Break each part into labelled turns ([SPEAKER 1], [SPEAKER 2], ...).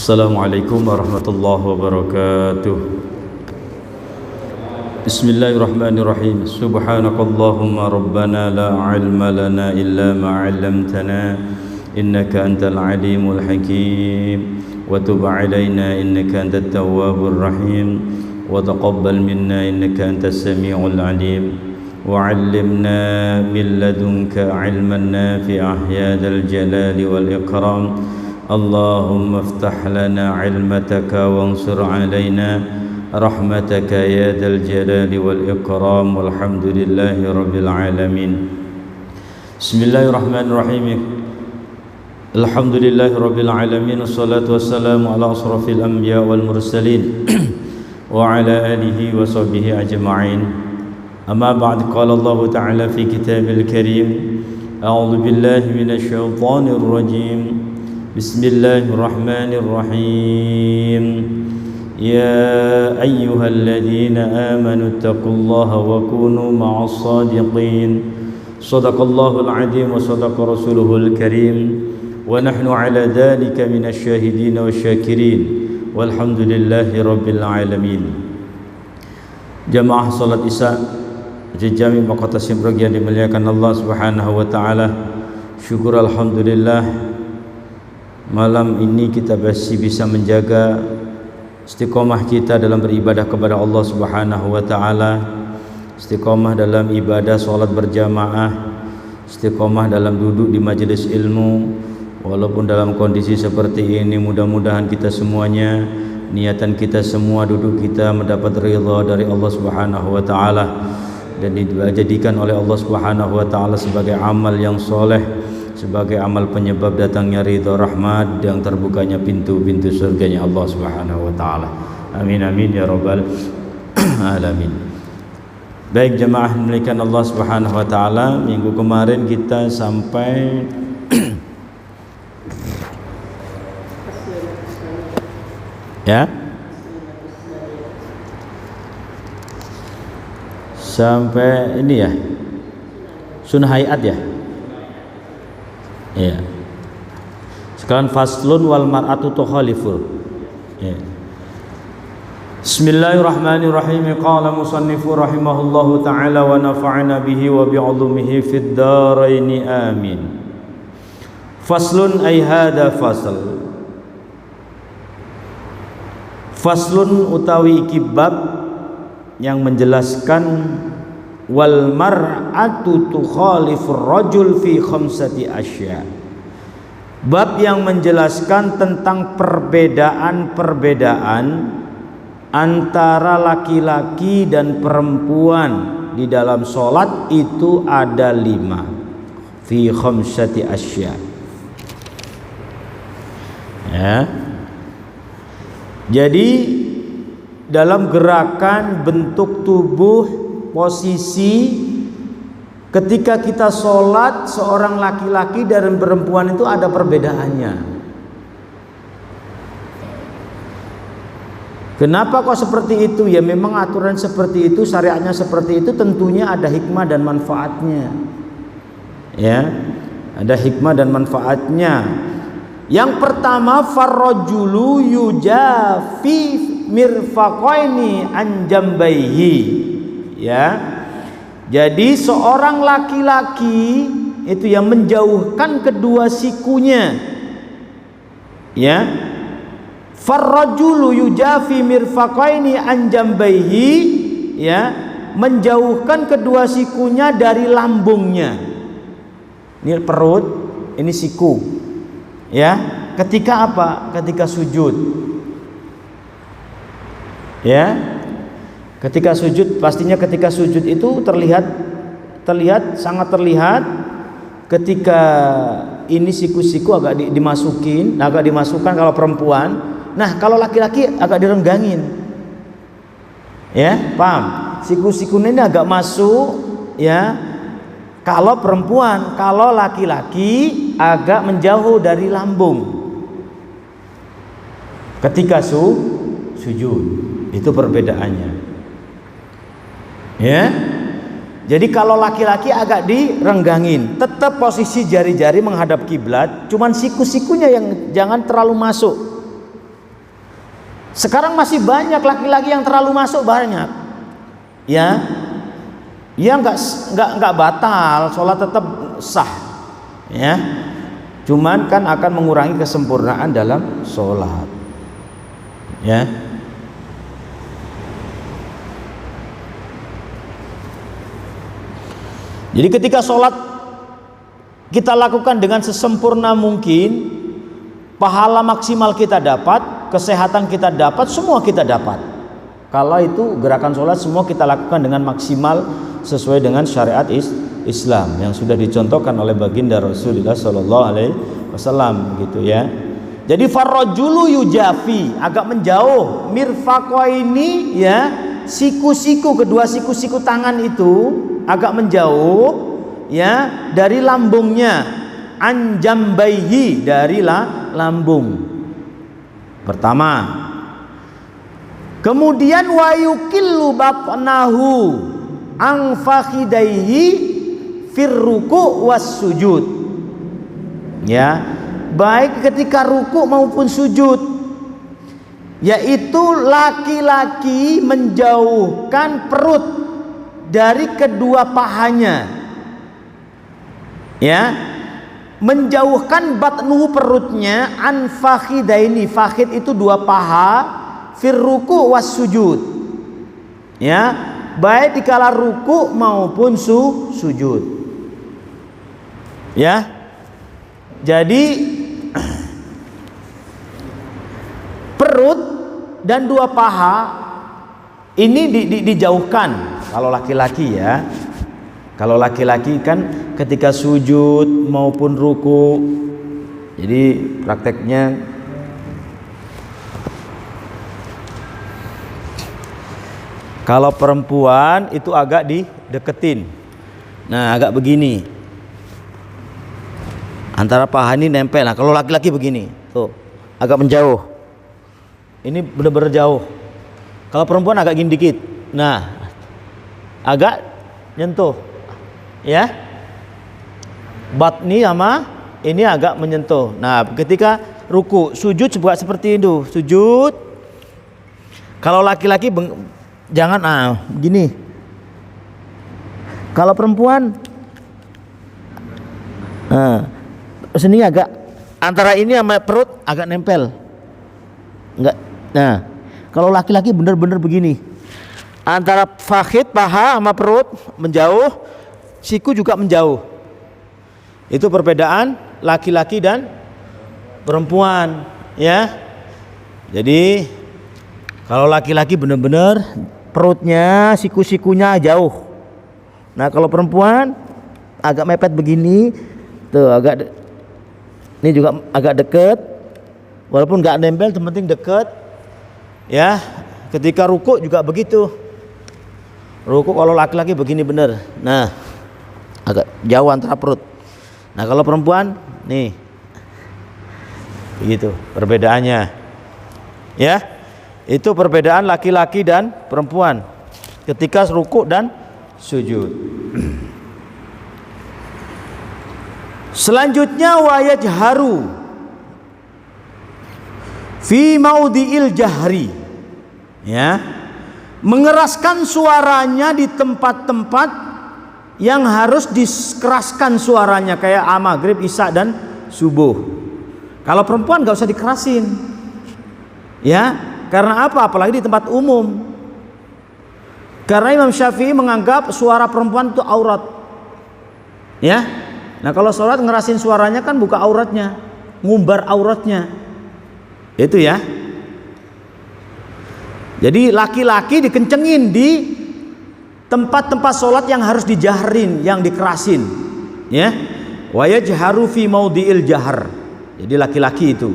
[SPEAKER 1] Assalamualaikum warahmatullahi wabarakatuh. Bismillahirrahmanirrahim. Subhanakallahumma rabbana la ilma lana illa ma 'allamtana innaka antal alimul hakim wa tub 'alaina innaka antat tawwabur rahim wa taqabbal minna innaka antas samiul alim wa 'allimna min ladunka 'ilman nafi'ah ya dzal jalali wal ikram. Allahumma aftah lana ilmataka wansur alaina rahmataka ya dzal jalali wal ikram walhamdulillahi rabbil alamin. Bismillahirrahmanirrahim. Alhamdulillahi rabbil alamin. Wassalatu wassalamu ala asrafil anbiya wal mursalin wa ala alihi wa sahbihi ajma'in. Amma ba'd, qala Allah ta'ala fi kitabil karim. A'udzu billahi minasy syaithanir rajim. Bismillahirrahmanirrahim. Ya ayyuhalladzina amanu taqullaha wa kunu ma'as sadiqin. Shadaqallahul azim wa shadaqa rasuluhul karim. Wa nahnu ala dzalika minasy syahidin wasyakirin. Walhamdulillahi rabbil alamin. Jamaah salat Isya di Jami' Kota Simprog yang dimuliakan Allah Subhanahu wa taala. Syukur alhamdulillah, malam ini kita masih bisa menjaga istiqomah kita dalam beribadah kepada Allah Subhanahu wa taala, istiqomah dalam ibadah salat berjamaah, istiqomah dalam duduk di majelis ilmu. Walaupun dalam kondisi seperti ini, mudah-mudahan kita semuanya, niatan kita semua, duduk kita mendapat ridha dari Allah Subhanahu wa taala dan dijadikan oleh Allah Subhanahu wa taala sebagai amal yang soleh, sebagai amal penyebab datangnya ridha rahmat yang terbukanya pintu-pintu surganya Allah Subhanahu wa taala. Amin amin ya rabbal alamin. Baik jemaah dimilikan Allah Subhanahu wa taala, minggu kemarin kita sampai ya sampai ini ya sunnah hayat ya. Ya. Sekarang faslun wal mar'atu tukhaliful. Ya. Bismillahirrahmanirrahim. Qala musannifu rahimahullahu ta'ala wa nafa'ana bihi wa bi'ulumihi fid dharain amin. Faslun ay hada fasl. Faslun utawi iki bab yang menjelaskan wal mar'atu tukhalifur rajul fi khamsati asya. Bab yang menjelaskan tentang perbedaan-perbedaan antara laki-laki dan perempuan di dalam solat itu ada 5 fi khamsati asya. Ya. Jadi dalam gerakan bentuk tubuh, posisi ketika kita sholat, seorang laki-laki dan perempuan itu ada perbedaannya. Kenapa kok seperti itu? Ya memang aturan seperti itu, syariatnya seperti itu, tentunya ada hikmah dan manfaatnya. Ya, ada hikmah dan manfaatnya. Yang pertama, farrajulu yujafi mirfaqaini an jambaihi. Ya. Jadi seorang laki-laki itu yang menjauhkan kedua sikunya. Ya. Farrajulu yujafi mirfaqaini an jambaihi, ya, menjauhkan kedua sikunya dari lambungnya. Ini perut, ini siku. Ya, ketika apa? Ketika sujud. Ya. Ketika sujud, pastinya ketika sujud itu terlihat sangat terlihat ketika ini siku-siku agak dimasukkan kalau perempuan. Nah, kalau laki-laki agak direnggangin. Ya, paham? Siku-sikunya ini agak masuk, ya. Kalau perempuan, kalau laki-laki agak menjauh dari lambung. Ketika sujud, itu perbedaannya. Ya. Jadi kalau laki-laki agak direnggangin, tetap posisi jari-jari menghadap kiblat, cuman siku-sikunya yang jangan terlalu masuk. Sekarang masih banyak laki-laki yang terlalu masuk banyak, ya, yang nggak batal, sholat tetap sah, ya. Cuman kan akan mengurangi kesempurnaan dalam sholat, ya. Jadi ketika sholat kita lakukan dengan sesempurna mungkin, pahala maksimal kita dapat, kesehatan kita dapat, semua kita dapat. Kalau itu gerakan sholat semua kita lakukan dengan maksimal sesuai dengan syariat Islam yang sudah dicontohkan oleh baginda Rasulullah Sallallahu Alaihi Wasallam, gitu ya. Jadi farrajulu yujafi, agak menjauh, mirfaqo ini, ya, siku-siku, kedua siku-siku tangan itu agak menjauh, ya, dari lambungnya, anjambaihi, dari lambung pertama. Kemudian wayukillu batnahu angfakhidaihi firruku was sujud, ya, baik ketika ruku maupun sujud, yaitu laki-laki menjauhkan perut dari kedua pahanya, ya, menjauhkan batnuhu perutnya, an fakhidaini, fakhid itu dua paha, firruku was sujud, ya, baik dikala ruku maupun sujud, ya. Jadi perut dan dua paha ini dijauhkan kalau laki-laki, ya. Kalau laki-laki kan ketika sujud maupun ruku, jadi prakteknya kalau perempuan itu agak dideketin, nah agak begini, antara paha ini nempel. Nah kalau laki-laki begini, tuh agak menjauh, ini benar-benar jauh. Kalau perempuan agak gini dikit, nah agak nyentuh, ya, batni sama ini agak menyentuh. Nah ketika ruku, sujud juga seperti itu, sujud. Kalau laki-laki jangan begini. Kalau perempuan sini agak antara ini sama perut agak nempel, enggak. Nah kalau laki-laki benar-benar begini, antara fakhid, paha sama perut menjauh, siku juga menjauh. Itu perbedaan laki-laki dan perempuan, ya. Jadi kalau laki-laki benar-benar perutnya, siku-sikunya jauh. Nah kalau perempuan agak mepet begini, tuh agak, ini juga agak deket, walaupun nggak nempel, yang penting deket, ya. Ketika ruku juga begitu. Ruku kalau laki-laki begini bener, nah agak jauh antara perut. Nah kalau perempuan nih begitu perbedaannya, ya. Itu perbedaan laki-laki dan perempuan ketika ruku dan sujud. Selanjutnya wayajharu fi maudhi'il jahri, ya, mengeraskan suaranya di tempat-tempat yang harus dikeraskan suaranya, kayak maghrib, isya dan subuh. Kalau perempuan nggak usah dikerasin, ya, karena apa? Apalagi di tempat umum. Karena Imam Syafi'i menganggap suara perempuan itu aurat, ya. Nah kalau sholat ngerasin suaranya kan buka auratnya, ngumbar auratnya, itu, ya. Jadi laki-laki dikencengin di tempat-tempat sholat yang harus dijahrin, yang dikerasin, ya. Wa yajharu fi maudhi'il jahr. Jadi laki-laki itu.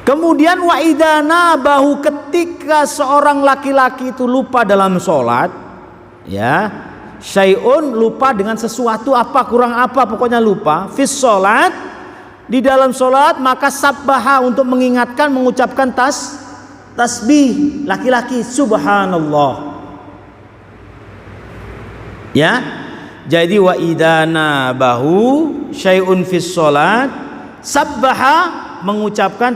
[SPEAKER 1] Kemudian wa idana bahu, ketika seorang laki-laki itu lupa dalam sholat, ya, syai'un, lupa dengan sesuatu, apa, kurang apa, pokoknya lupa, fis sholat, di dalam sholat, maka sabbaha, untuk mengingatkan, mengucapkan tasbih laki-laki, subhanallah, ya. Jadi wa idana bahu syai'un fis sholat, sabbaha mengucapkan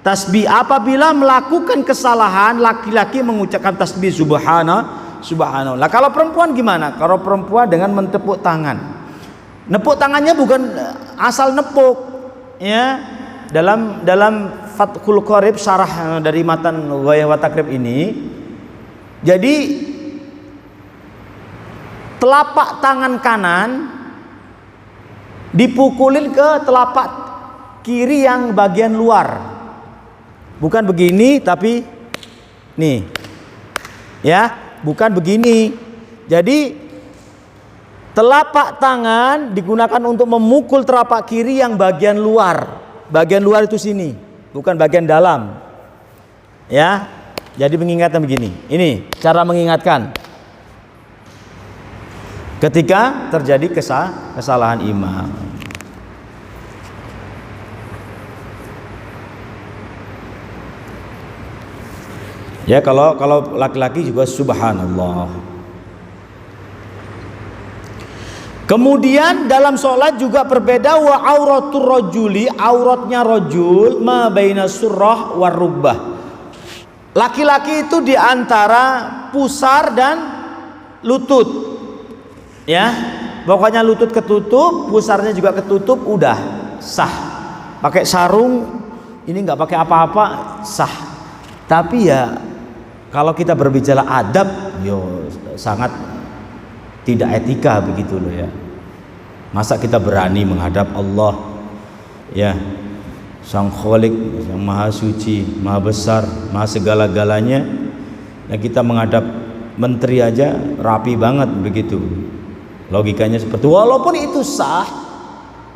[SPEAKER 1] tasbih. Apabila melakukan kesalahan, laki-laki mengucapkan tasbih subhanallah. Kalau perempuan gimana? Kalau perempuan dengan mentepuk tangan. Nepuk tangannya bukan asal nepuk, ya. Dalam Fathul Qorib syarah dari matan Ghayah wa Taqrib ini, jadi telapak tangan kanan dipukulin ke telapak kiri yang bagian luar, bukan begini tapi nih, ya, bukan begini. Jadi telapak tangan digunakan untuk memukul telapak kiri yang bagian luar. Bagian luar itu sini, bukan bagian dalam. Ya. Jadi mengingatkan begini. Ini cara mengingatkan. Ketika terjadi kesalahan imam. Ya, kalau laki-laki juga subhanallah. Kemudian dalam sholat juga berbeda, wa auratur rajuli, auratnya rajul ma baina surrah war rubbah. Laki-laki itu di antara pusar dan lutut. Ya, pokoknya lutut ketutup, pusarnya juga ketutup, udah sah. Pakai sarung ini nggak pakai apa-apa sah. Tapi ya kalau kita berbicara adab, yo sangat tidak etika begitu loh ya. Masa kita berani menghadap Allah, ya, Sang Khalik, Sang Maha Suci, Maha Besar, Maha segala-galanya. Nah, kita menghadap menteri aja rapi banget begitu. Logikanya seperti, walaupun itu sah,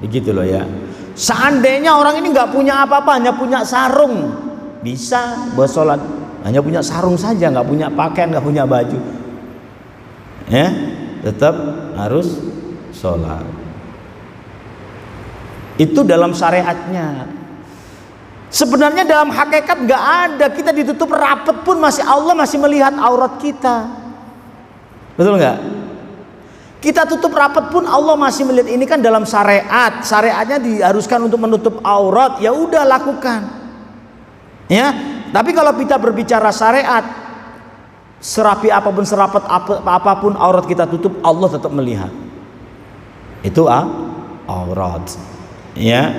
[SPEAKER 1] begitu loh ya. Seandainya orang ini nggak punya apa-apa, hanya punya sarung, bisa buat sholat. Hanya punya sarung saja, nggak punya pakaian, nggak punya baju, ya, tetap harus sholat. Itu dalam syariatnya. Sebenarnya dalam hakikat nggak ada. Kita ditutup rapat pun Allah masih melihat aurat kita. Betul nggak? Kita tutup rapat pun Allah masih melihat. Ini kan dalam syariat. Syariatnya diharuskan untuk menutup aurat. Ya udah lakukan. Ya. Tapi kalau kita berbicara syariat, serapi apapun, serapat apapun aurat kita tutup, Allah tetap melihat. Itu aurat. Ya.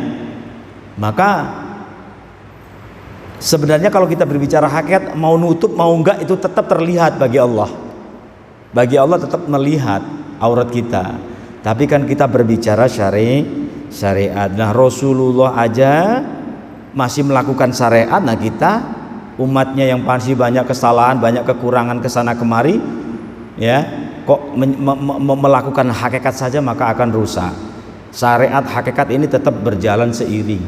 [SPEAKER 1] Maka sebenarnya kalau kita berbicara hakikat, mau nutup mau enggak itu tetap terlihat bagi Allah. Bagi Allah tetap melihat aurat kita. Tapi kan kita berbicara syariat. Nah, Rasulullah aja masih melakukan syariat. Nah, kita umatnya yang pasti banyak kesalahan, banyak kekurangan kesana kemari, ya, kok melakukan hakikat saja maka akan rusak. Syariat hakikat ini tetap berjalan seiring.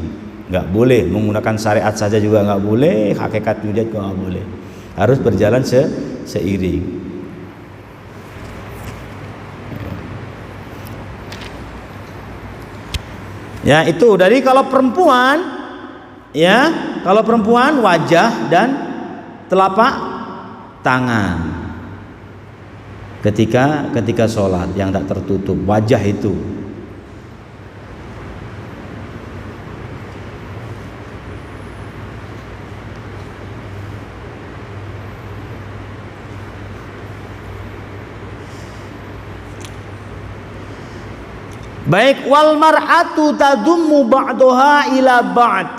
[SPEAKER 1] Nggak boleh menggunakan syariat saja juga nggak boleh, hakikat juga nggak boleh. Harus berjalan seiring. Ya, itu dari kalau perempuan, ya, kalau perempuan wajah dan telapak tangan. Ketika sholat yang tak tertutup, wajah itu. Baik, wal mar'atu tadummu ba'daha ila ba'd.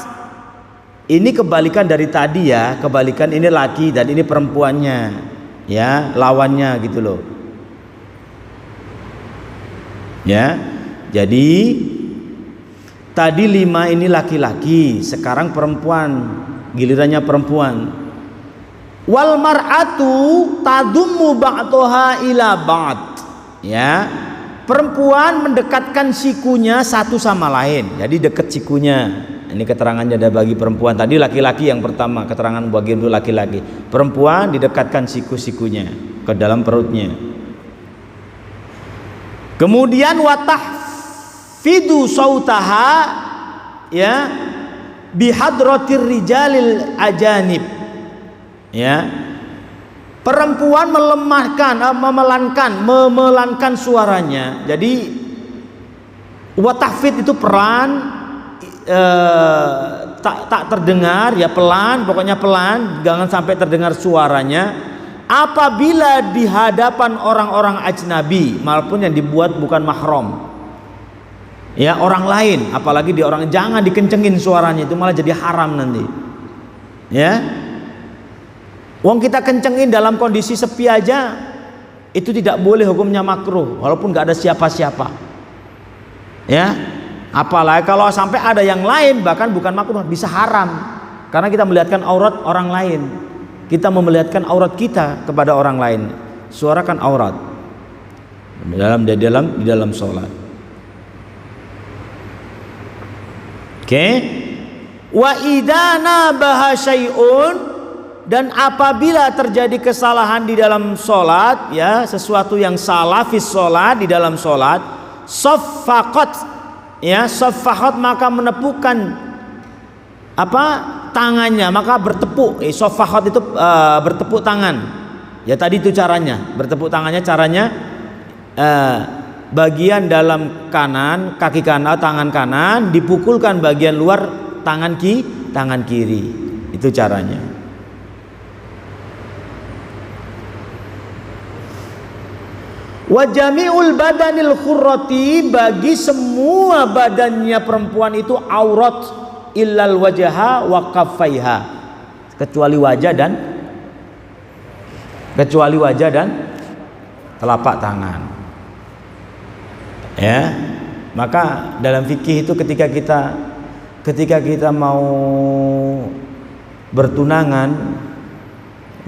[SPEAKER 1] Ini kebalikan dari tadi ya, kebalikan ini laki dan ini perempuannya, ya, lawannya gitu loh. Ya. Jadi tadi 5 ini laki-laki, sekarang perempuan, gilirannya perempuan. Wal mar'atu tadummu ba'daha ila ba'd. Ya. Perempuan mendekatkan sikunya satu sama lain, jadi dekat sikunya. Ini keterangannya ada bagi perempuan. Tadi laki-laki yang pertama, keterangan bagian itu laki-laki. Perempuan didekatkan siku-sikunya ke dalam perutnya. Kemudian watahfidu sautaha, ya, bihadratir rijalil ajanib, ya. Perempuan memelankan suaranya. Jadi watahfid itu peran,
[SPEAKER 2] tak terdengar, ya pelan, pokoknya pelan, jangan sampai terdengar suaranya apabila di hadapan orang-orang ajnabi, maupun yang dibuat bukan mahram. Ya, orang lain, apalagi di orang, jangan dikencengin suaranya, itu malah jadi haram nanti. Ya. Wong kita kencengin dalam kondisi sepi aja, itu tidak boleh, hukumnya makruh walaupun nggak ada siapa-siapa. Ya. Apalagi kalau sampai ada yang lain, bahkan bukan makruh, bisa haram. Karena kita melihatkan aurat orang lain. Kita memperlihatkan aurat kita kepada orang lain. Suara kan aurat. Di dalam sholat. Oke. Wa idana bahasaiun, dan apabila terjadi kesalahan di dalam sholat, ya, sesuatu yang salah fis sholat, di dalam sholat, saffaqat, ya, saffaqat, maka menepukkan apa, tangannya, maka bertepuk. Saffaqat itu bertepuk tangan. Ya, tadi itu caranya, bertepuk tangannya caranya bagian dalam kanan, kaki kanan, tangan kanan dipukulkan bagian luar tangan kiri. Itu caranya. Wa jami'ul badanil khurrati, bagi semua badannya perempuan itu aurat, illal wajaha wa kaffaiha, kecuali wajah dan telapak tangan. Ya, maka dalam fikih itu ketika kita mau bertunangan,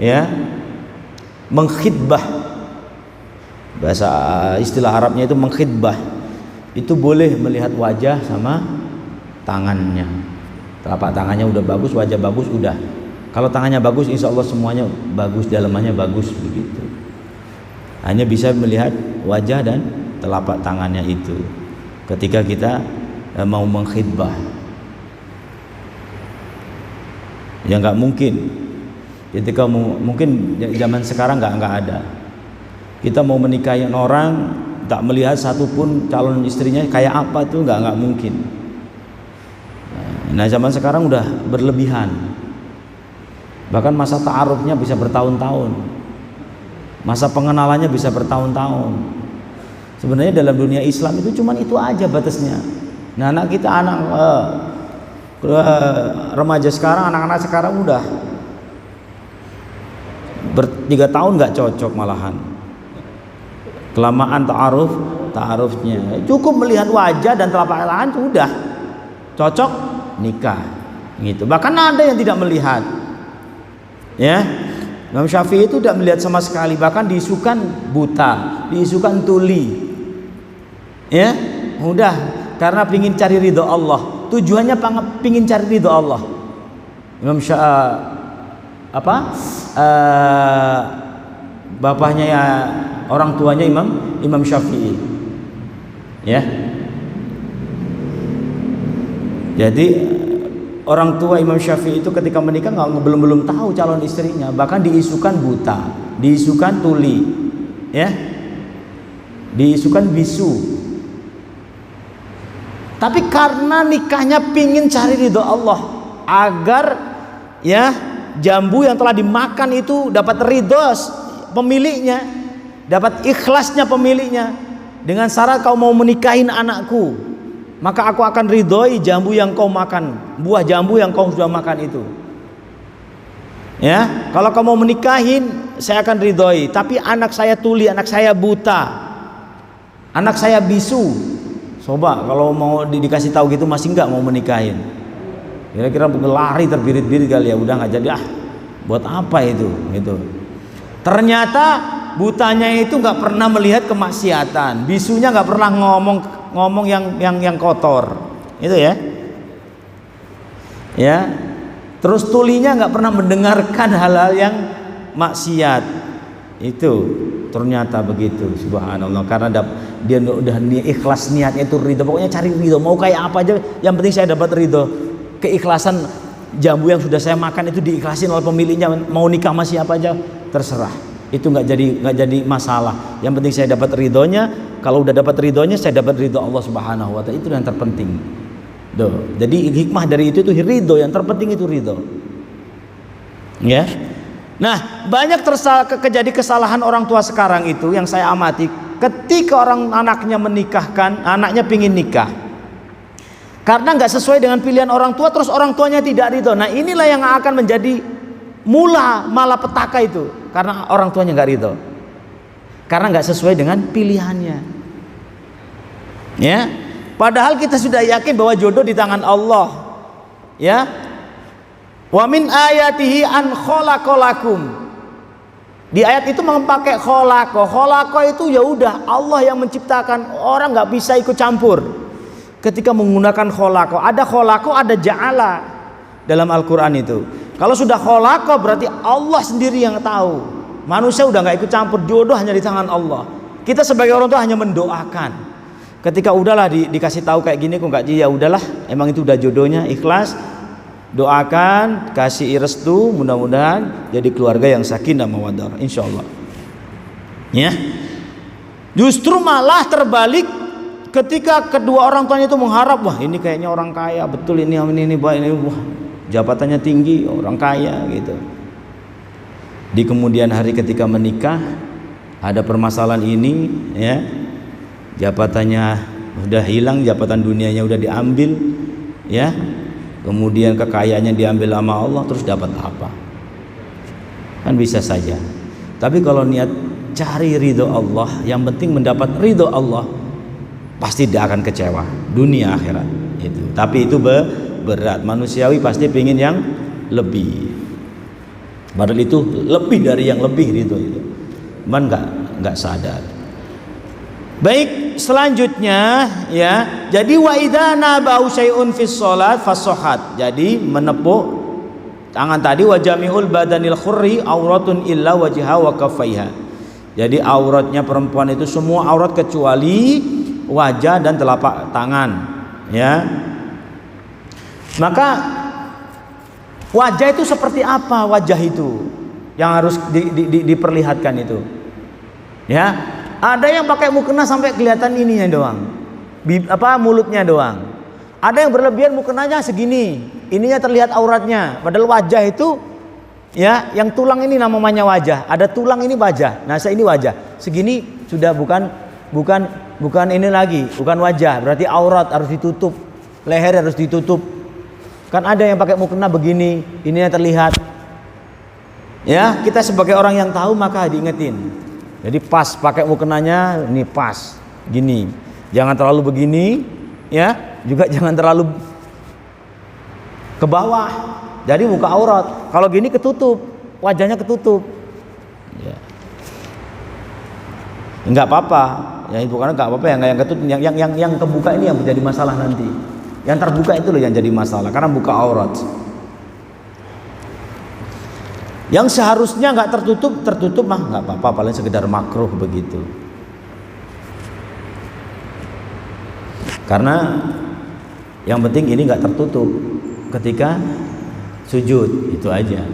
[SPEAKER 2] ya, mengkhidbah, bahasa istilah Arabnya itu mengkhidbah, itu boleh melihat wajah sama tangannya. Telapak tangannya udah bagus, wajah bagus, udah. Kalau tangannya bagus, insya Allah semuanya bagus, dalamannya bagus, begitu. Hanya bisa melihat wajah dan telapak tangannya itu ketika kita mau mengkhidbah. Ya nggak mungkin. Ketika mungkin zaman sekarang nggak ada. Kita mau menikahi orang tak melihat satupun calon istrinya kayak apa, tuh nggak mungkin. Nah, zaman sekarang udah berlebihan. Bahkan masa ta'arufnya bisa bertahun-tahun. Masa pengenalannya bisa bertahun-tahun. Sebenarnya dalam dunia Islam itu cuman itu aja batasnya. Nah, anak kita, remaja sekarang, anak-anak sekarang udah 3 tahun nggak cocok malahan. Kelamaan ta'arufnya. Cukup melihat wajah dan telapak tangan sudah cocok nikah gitu. Bahkan ada yang tidak melihat. Ya. Imam Syafi'i itu tidak melihat sama sekali, bahkan diisukan buta, diisukan tuli. Ya, udah, karena pingin cari ridho Allah. Tujuannya pingin cari ridho Allah. Imam bapaknya, ya, orang tuanya Imam Syafi'i. Ya. Jadi orang tua Imam Syafi'i itu ketika menikah belum tahu calon istrinya, bahkan diisukan buta, diisukan tuli, ya, diisukan bisu. Tapi karena nikahnya pingin cari ridho Allah, agar, ya, jambu yang telah dimakan itu dapat ridho pemiliknya, dapat ikhlasnya pemiliknya. Dengan syarat kau mau menikahin anakku, maka aku akan ridhoi jambu yang kau makan, buah jambu yang kau sudah makan itu. Ya, kalau kau mau menikahin, saya akan ridhoi. Tapi anak saya tuli, anak saya buta, anak saya bisu. Coba kalau mau dikasih tahu gitu, masih nggak mau menikahin? Kira-kira lari terbirit-birit kali ya, udah nggak jadi, buat apa itu? Gitu. Ternyata butanya itu nggak pernah melihat kemaksiatan, bisunya nggak pernah ngomong yang kotor, itu ya. Ya, terus tulinya nggak pernah mendengarkan hal-hal yang maksiat, itu ternyata begitu. Subhanallah, karena dia udah ikhlas niatnya itu ridho, pokoknya cari ridho, mau kayak apa aja, yang penting saya dapat ridho. Keikhlasan jambu yang sudah saya makan itu diikhlasin oleh pemiliknya, mau nikah sama siapa aja terserah, itu nggak jadi masalah. Yang penting saya dapat ridhonya. Kalau udah dapat ridhonya, saya dapat ridho Allah Subhanahu wa Ta'ala, itu yang terpenting. Jadi hikmah dari itu ridho, yang terpenting itu ridho. Ya. Nah, banyak terjadi kesalahan orang tua sekarang itu yang saya amati, ketika anaknya pingin nikah, karena nggak sesuai dengan pilihan orang tua, terus orang tuanya tidak ridho. Nah, inilah yang akan menjadi malapetaka itu, karena orang tuanya nggak ridho, karena nggak sesuai dengan pilihannya. Ya. Padahal kita sudah yakin bahwa jodoh di tangan Allah. Ya. Wa min ayatihi an khalaqalakum. Di ayat itu memakai khalaqa. Khalaqa itu ya udah Allah yang menciptakan, orang nggak bisa ikut campur. Ketika menggunakan khalaqa, ada ja'ala dalam Al-Qur'an itu. Kalau sudah khalaqa berarti Allah sendiri yang tahu. Manusia udah nggak ikut campur, jodoh hanya di tangan Allah. Kita sebagai orang tua hanya mendoakan. Ketika udahlah dikasih tahu kayak gini kok nggak, ya udahlah, emang itu udah jodohnya, ikhlas, doakan, kasih restu, mudah-mudahan jadi keluarga yang sakinah mawaddah, insyaallah. Ya, justru malah terbalik, ketika kedua orang tuanya itu mengharap, wah ini kayaknya orang kaya, betul ini wah jabatannya tinggi, orang kaya gitu. Di kemudian hari ketika menikah ada permasalahan ini, ya. Jabatannya udah hilang, jabatan dunianya udah diambil, ya. Kemudian kekayaannya diambil sama Allah, terus dapat apa? Kan bisa saja. Tapi kalau niat cari ridho Allah, yang penting mendapat ridho Allah, pasti dia akan kecewa dunia akhirat itu. Tapi itu berat, manusiawi pasti pingin yang lebih. Padahal itu lebih dari yang lebih ridho itu. Man nggak sadar. Baik, selanjutnya ya. Jadi wa idza nabau syai'un fis shalat fasohat. Jadi menepuk tangan tadi, wa jami'ul badanil khurri auratun illa wajha wa kaffaiha. Jadi auratnya perempuan itu semua aurat kecuali wajah dan telapak tangan, ya. Maka wajah itu seperti apa? Wajah itu yang harus diperlihatkan itu, ya. Ada yang pakai mukena sampai kelihatan ininya doang, mulutnya doang. Ada yang berlebihan mukenanya segini, ininya terlihat auratnya. Padahal wajah itu, ya, yang tulang ini namanya wajah. Ada tulang ini wajah. Nah, ini wajah. Segini sudah bukan ini lagi, bukan wajah. Berarti aurat harus ditutup, leher harus ditutup. Kan ada yang pakai mukena begini, ininya terlihat. Ya, kita sebagai orang yang tahu maka diingetin. Jadi pas pakai mukenanya, ini pas gini, jangan terlalu begini, ya, juga jangan terlalu ke bawah. Jadi muka aurat. Kalau gini ketutup, wajahnya ketutup. Ya. Enggak apa-apa. Ya itu karena enggak apa-apa, yang ketutup, yang kebuka ini yang menjadi masalah nanti. Yang terbuka itu loh yang jadi masalah karena buka aurat. Yang seharusnya nggak tertutup mah nggak apa-apa, paling sekedar makruh begitu. Karena yang penting ini nggak tertutup ketika sujud, itu aja.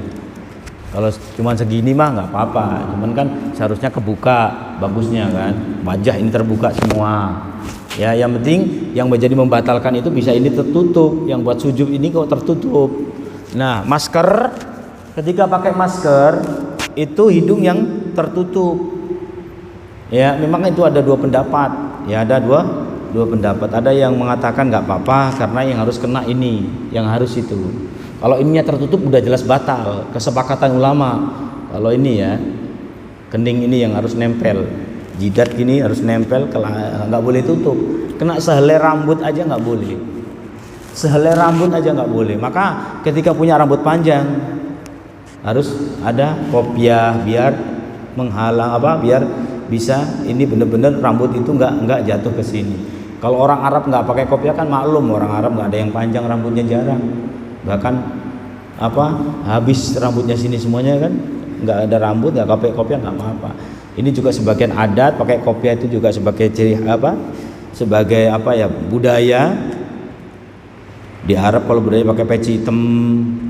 [SPEAKER 2] Kalau cuma segini mah nggak apa-apa, cuman kan seharusnya kebuka, bagusnya kan, wajah ini terbuka semua. Ya, yang penting yang menjadi membatalkan itu bisa ini tertutup, yang buat sujud ini kok tertutup. Nah, masker, ketika pakai masker itu hidung yang tertutup. Ya, memang itu ada dua pendapat. Ya, ada dua pendapat. Ada yang mengatakan nggak apa-apa karena yang harus kena ini, yang harus itu. Kalau ininya tertutup udah jelas batal. Kesepakatan ulama. Kalau ini ya, kening ini yang harus nempel, jidat gini harus nempel, nggak boleh tutup. Kena sehelai rambut aja nggak boleh. Sehelai rambut aja nggak boleh. Maka ketika punya rambut panjang harus ada kopiah biar menghalang biar bisa ini benar-benar rambut itu nggak jatuh ke sini. Kalau orang Arab nggak pakai kopiah kan maklum, orang Arab nggak ada yang panjang rambutnya, jarang. Bahkan habis rambutnya sini semuanya kan, nggak ada rambut, nggak pakai kopiah nggak apa-apa. Ini juga sebagian adat, pakai kopiah itu juga sebagai ciri sebagai budaya. Di Arab kalau budaya pakai peci hitam,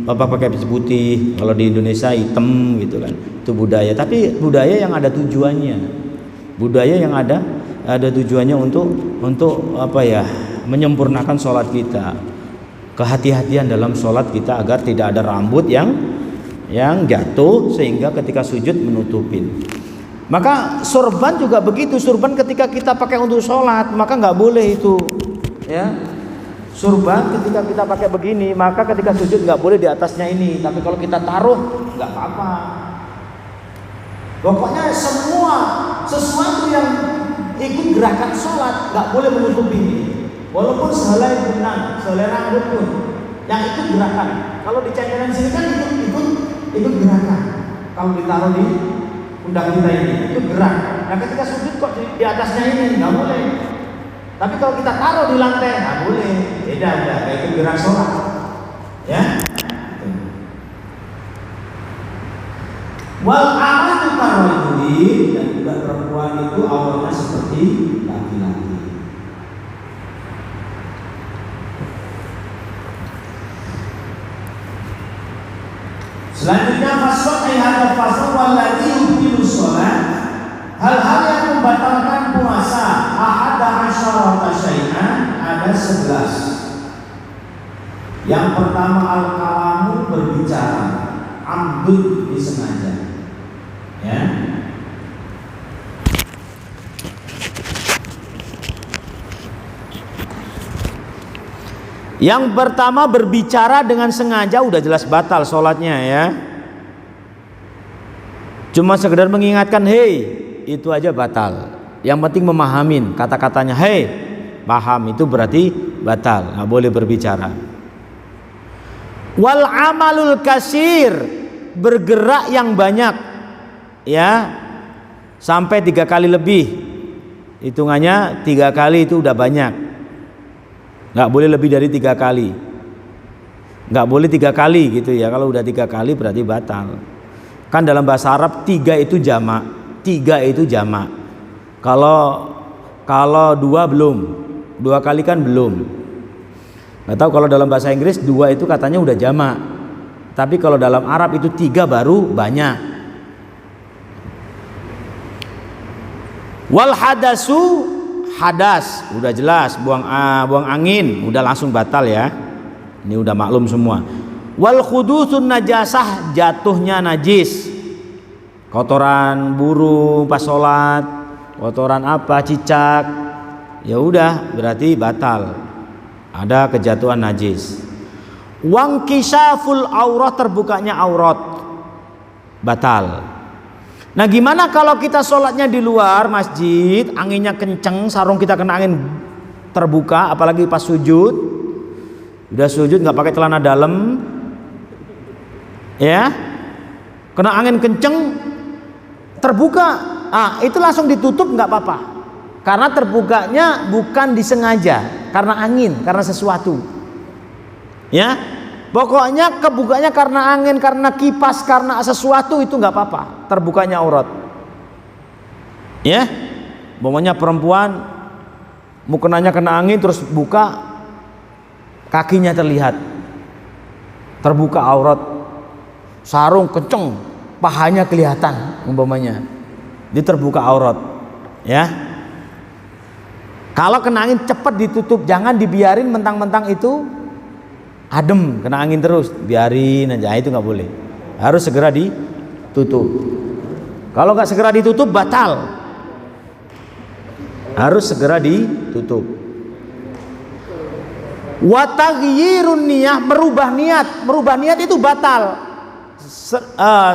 [SPEAKER 2] pakai peci putih. Kalau di Indonesia hitam gitu kan, itu budaya. Tapi budaya yang ada tujuannya, budaya yang ada tujuannya untuk menyempurnakan sholat kita, kehati-hatian dalam sholat kita agar tidak ada rambut yang jatuh sehingga ketika sujud menutupin. Maka surban juga begitu. Surban ketika kita pakai untuk sholat maka nggak boleh itu, ya. Surban ketika kita pakai begini maka ketika sujud nggak boleh di atasnya ini. Tapi kalau kita taruh nggak apa-apa. Pokoknya semua sesuatu yang ikut gerakan sholat nggak boleh menutupi ini. Walaupun sehelai benang, sehelai rambut pun yang ikut gerakan. Kalau di cairan sini kan ikut gerakan. Kalau ditaruh di pundak kita ini ikut gerak. Nah ketika sujud kok di atasnya ini nggak boleh. Tapi kalau kita taruh di lantai nggak boleh. Beda kayak ikut gerak sholat. Ya. Wal amatu karrajuli, dan juga perempuan itu awalnya seperti laki-laki. Selanjutnya fasal ayat fasal walladzi yubtilu shalah, hal-hal yang membatalkan puasa ahada asyarata syai'an, ada 11. Yang pertama al-kalamu, berbicara, amdud, disengaja. Ya. Yang pertama berbicara dengan sengaja udah jelas batal sholatnya, ya. Cuma sekedar mengingatkan, hei, itu aja batal. Yang penting memahamin kata-katanya, hei, paham, itu berarti batal, nggak boleh berbicara. Wal amalul kasir, bergerak yang banyak, ya, sampai 3 kali lebih. Hitungannya 3 kali itu udah banyak. Nggak boleh lebih dari 3 kali. Nggak boleh 3 kali gitu ya. Kalau udah 3 kali berarti batal. Kan dalam bahasa Arab 3 itu jamak. 3 itu jamak. Kalau 2 belum. 2 kali kan belum. Nggak tahu kalau dalam bahasa Inggris 2 itu katanya udah jamak. Tapi kalau dalam Arab itu 3 baru banyak. Wal hadasu, hadas udah jelas, buang angin udah langsung batal, ya. Ini udah maklum semua. Wal khudutsun najasah, jatuhnya najis. Kotoran burung pas sholat, kotoran apa, cicak, ya udah berarti batal. Ada kejatuhan najis. Wang kisaful aurat, terbukanya aurat, batal. Nah gimana kalau kita sholatnya di luar masjid, anginnya kenceng, sarung kita kena angin terbuka, apalagi pas sujud, udah sujud nggak pakai celana dalam, ya, kena angin kenceng, terbuka, itu langsung ditutup nggak apa-apa, karena terbukanya bukan disengaja, karena angin, karena sesuatu, ya. Pokoknya kebukanya karena angin, karena kipas, karena sesuatu, itu nggak apa-apa, terbukanya aurat. Ya, pokoknya perempuan mukenanya kena angin terus buka, kakinya terlihat, terbuka aurat, sarung kenceng, pahanya kelihatan, umpamanya, dia terbuka aurat. Ya, kalau kena angin cepat ditutup, jangan dibiarin mentang-mentang itu adem, kena angin terus, biarin aja, itu nggak boleh, harus segera ditutup. Kalau nggak segera ditutup batal, harus segera ditutup. Wa taghyirun niyah, merubah niat itu batal.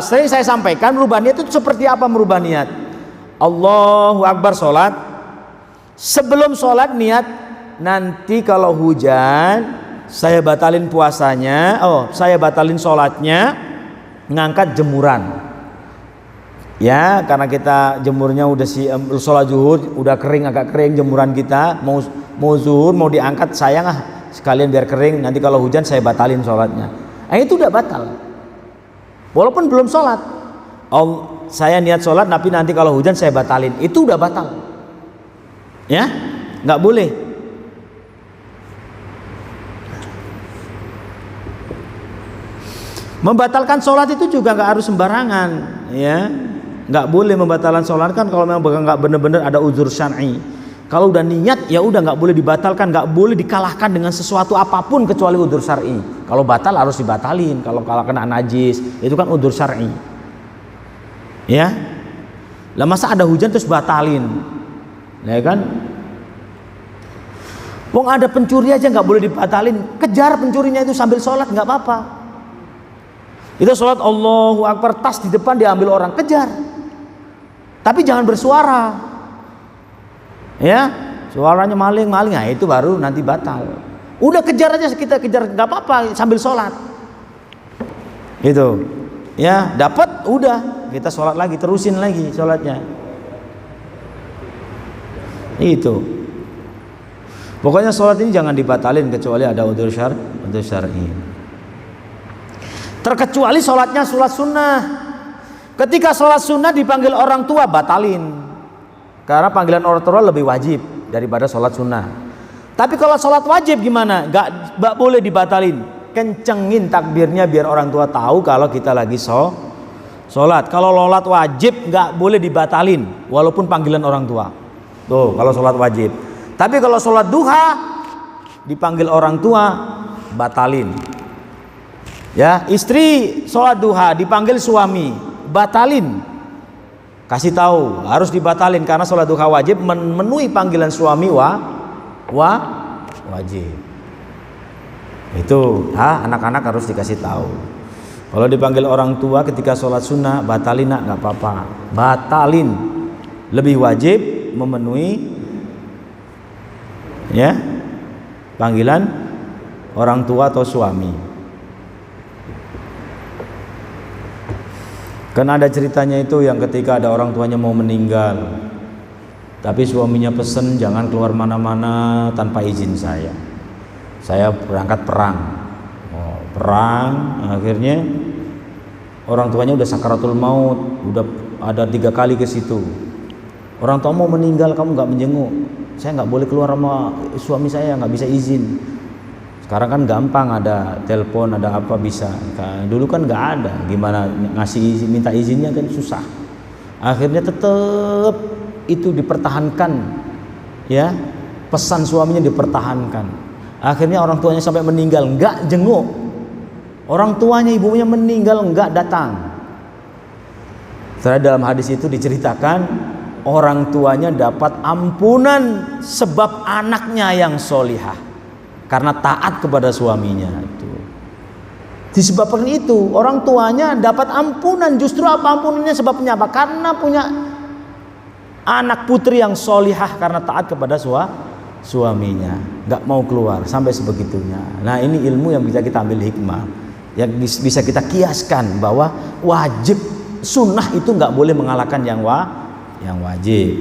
[SPEAKER 2] Sering saya sampaikan, merubah niat itu seperti apa merubah niat? Allahu Akbar sholat, sebelum sholat niat, nanti kalau hujan saya batalin puasanya, saya batalin sholatnya, ngangkat jemuran, ya, karena kita jemurnya udah sholat zuhur udah kering, agak kering jemuran kita, mau zuhur mau diangkat, sayang sekalian biar kering, nanti kalau hujan saya batalin sholatnya. Itu udah batal, walaupun belum sholat. Saya niat sholat tapi nanti kalau hujan saya batalin, itu udah batal, ya, nggak boleh. Membatalkan sholat itu juga nggak harus sembarangan, ya, nggak boleh membatalkan sholat kan kalau memang nggak benar-benar ada uzur syar'i. Kalau udah niat ya udah, nggak boleh dibatalkan, nggak boleh dikalahkan dengan sesuatu apapun kecuali udzur syar'i. Kalau batal harus dibatalin. Kalau kena najis itu kan udzur syar'i. Ya. Lah masa ada hujan terus batalin? Ya kan? Wong ada pencuri aja nggak boleh dibatalin. Kejar pencurinya itu sambil sholat nggak apa-apa. Itu sholat Allahu Akbar, tas di depan diambil orang, kejar. Tapi jangan bersuara. Ya, suaranya maling, nah itu baru nanti batal. Udah kejar aja, kita kejar nggak apa-apa sambil sholat. Gitu. Ya, dapat udah kita sholat lagi, terusin lagi sholatnya. Itu. Pokoknya sholat ini jangan dibatalin kecuali ada udzur syar'i. Terkecuali sholatnya sholat sunnah. Ketika sholat sunnah dipanggil orang tua, batalin. Karena panggilan orang tua lebih wajib daripada sholat sunnah. Tapi kalau sholat wajib gimana? Gak boleh dibatalin. Kencengin takbirnya biar orang tua tahu kalau kita lagi sholat. Kalau sholat wajib gak boleh dibatalin walaupun panggilan orang tua. Tuh kalau sholat wajib. Tapi kalau sholat duha dipanggil orang tua, batalin. Ya, istri sholat duha dipanggil suami, batalin. Kasih tahu harus dibatalin karena sholat duha wajib memenuhi panggilan suami wajib. Itu anak-anak harus dikasih tahu. Kalau dipanggil orang tua ketika sholat sunnah, batalin nak, nggak apa-apa. Batalin, lebih wajib memenuhi ya panggilan orang tua atau suami. Kan ada ceritanya itu yang ketika ada orang tuanya mau meninggal, tapi suaminya pesen jangan keluar mana-mana tanpa izin saya. Saya berangkat perang. Perang, akhirnya orang tuanya udah sakaratul maut, udah ada 3 kali ke situ. Orang tua mau meninggal, kamu nggak menjenguk, saya nggak boleh keluar sama suami saya, nggak bisa izin. Sekarang kan gampang, ada telepon, ada apa bisa. Dulu kan nggak ada, gimana ngasih izin, minta izinnya kan susah. Akhirnya tetap itu dipertahankan, ya pesan suaminya dipertahankan. Akhirnya orang tuanya sampai meninggal nggak jenguk. Orang tuanya, ibunya meninggal nggak datang. Setelah dalam hadis itu diceritakan orang tuanya dapat ampunan sebab anaknya yang solihah. Karena taat kepada suaminya itu. Disebabkan itu orang tuanya dapat ampunan. Justru apa ampunannya? Sebabnya apa? Karena punya anak putri yang solihah karena taat kepada suaminya, nggak mau keluar sampai sebegitunya. Nah ini ilmu yang bisa kita ambil hikmah, yang bisa kita kiaskan bahwa wajib sunnah itu nggak boleh mengalahkan yang wajib.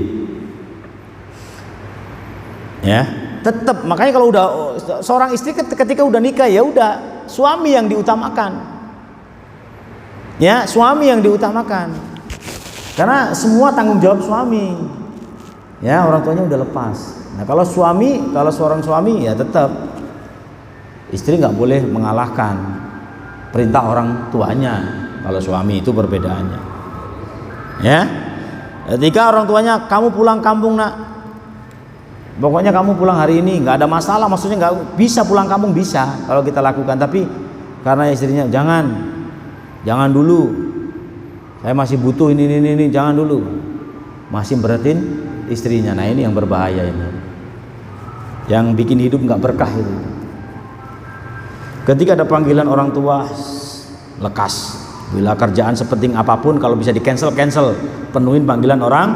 [SPEAKER 2] Ya. Tetap, makanya kalau udah seorang istri ketika udah nikah ya udah suami yang diutamakan. Ya, suami yang diutamakan. Karena semua tanggung jawab suami. Ya, orang tuanya udah lepas. Nah, kalau seorang suami ya tetap istri nggak boleh mengalahkan perintah orang tuanya. Kalau suami itu perbedaannya. Ya. Ketika orang tuanya kamu pulang kampung nak, pokoknya kamu pulang hari ini, nggak ada masalah, maksudnya nggak bisa pulang kampung bisa kalau kita lakukan, tapi karena istrinya jangan dulu, saya masih butuh ini, jangan dulu, masih beratin istrinya. Nah ini yang berbahaya ini, yang bikin hidup nggak berkah itu. Ketika ada panggilan orang tua, lekas. Bila kerjaan sepenting apapun, kalau bisa di cancel, penuhin panggilan orang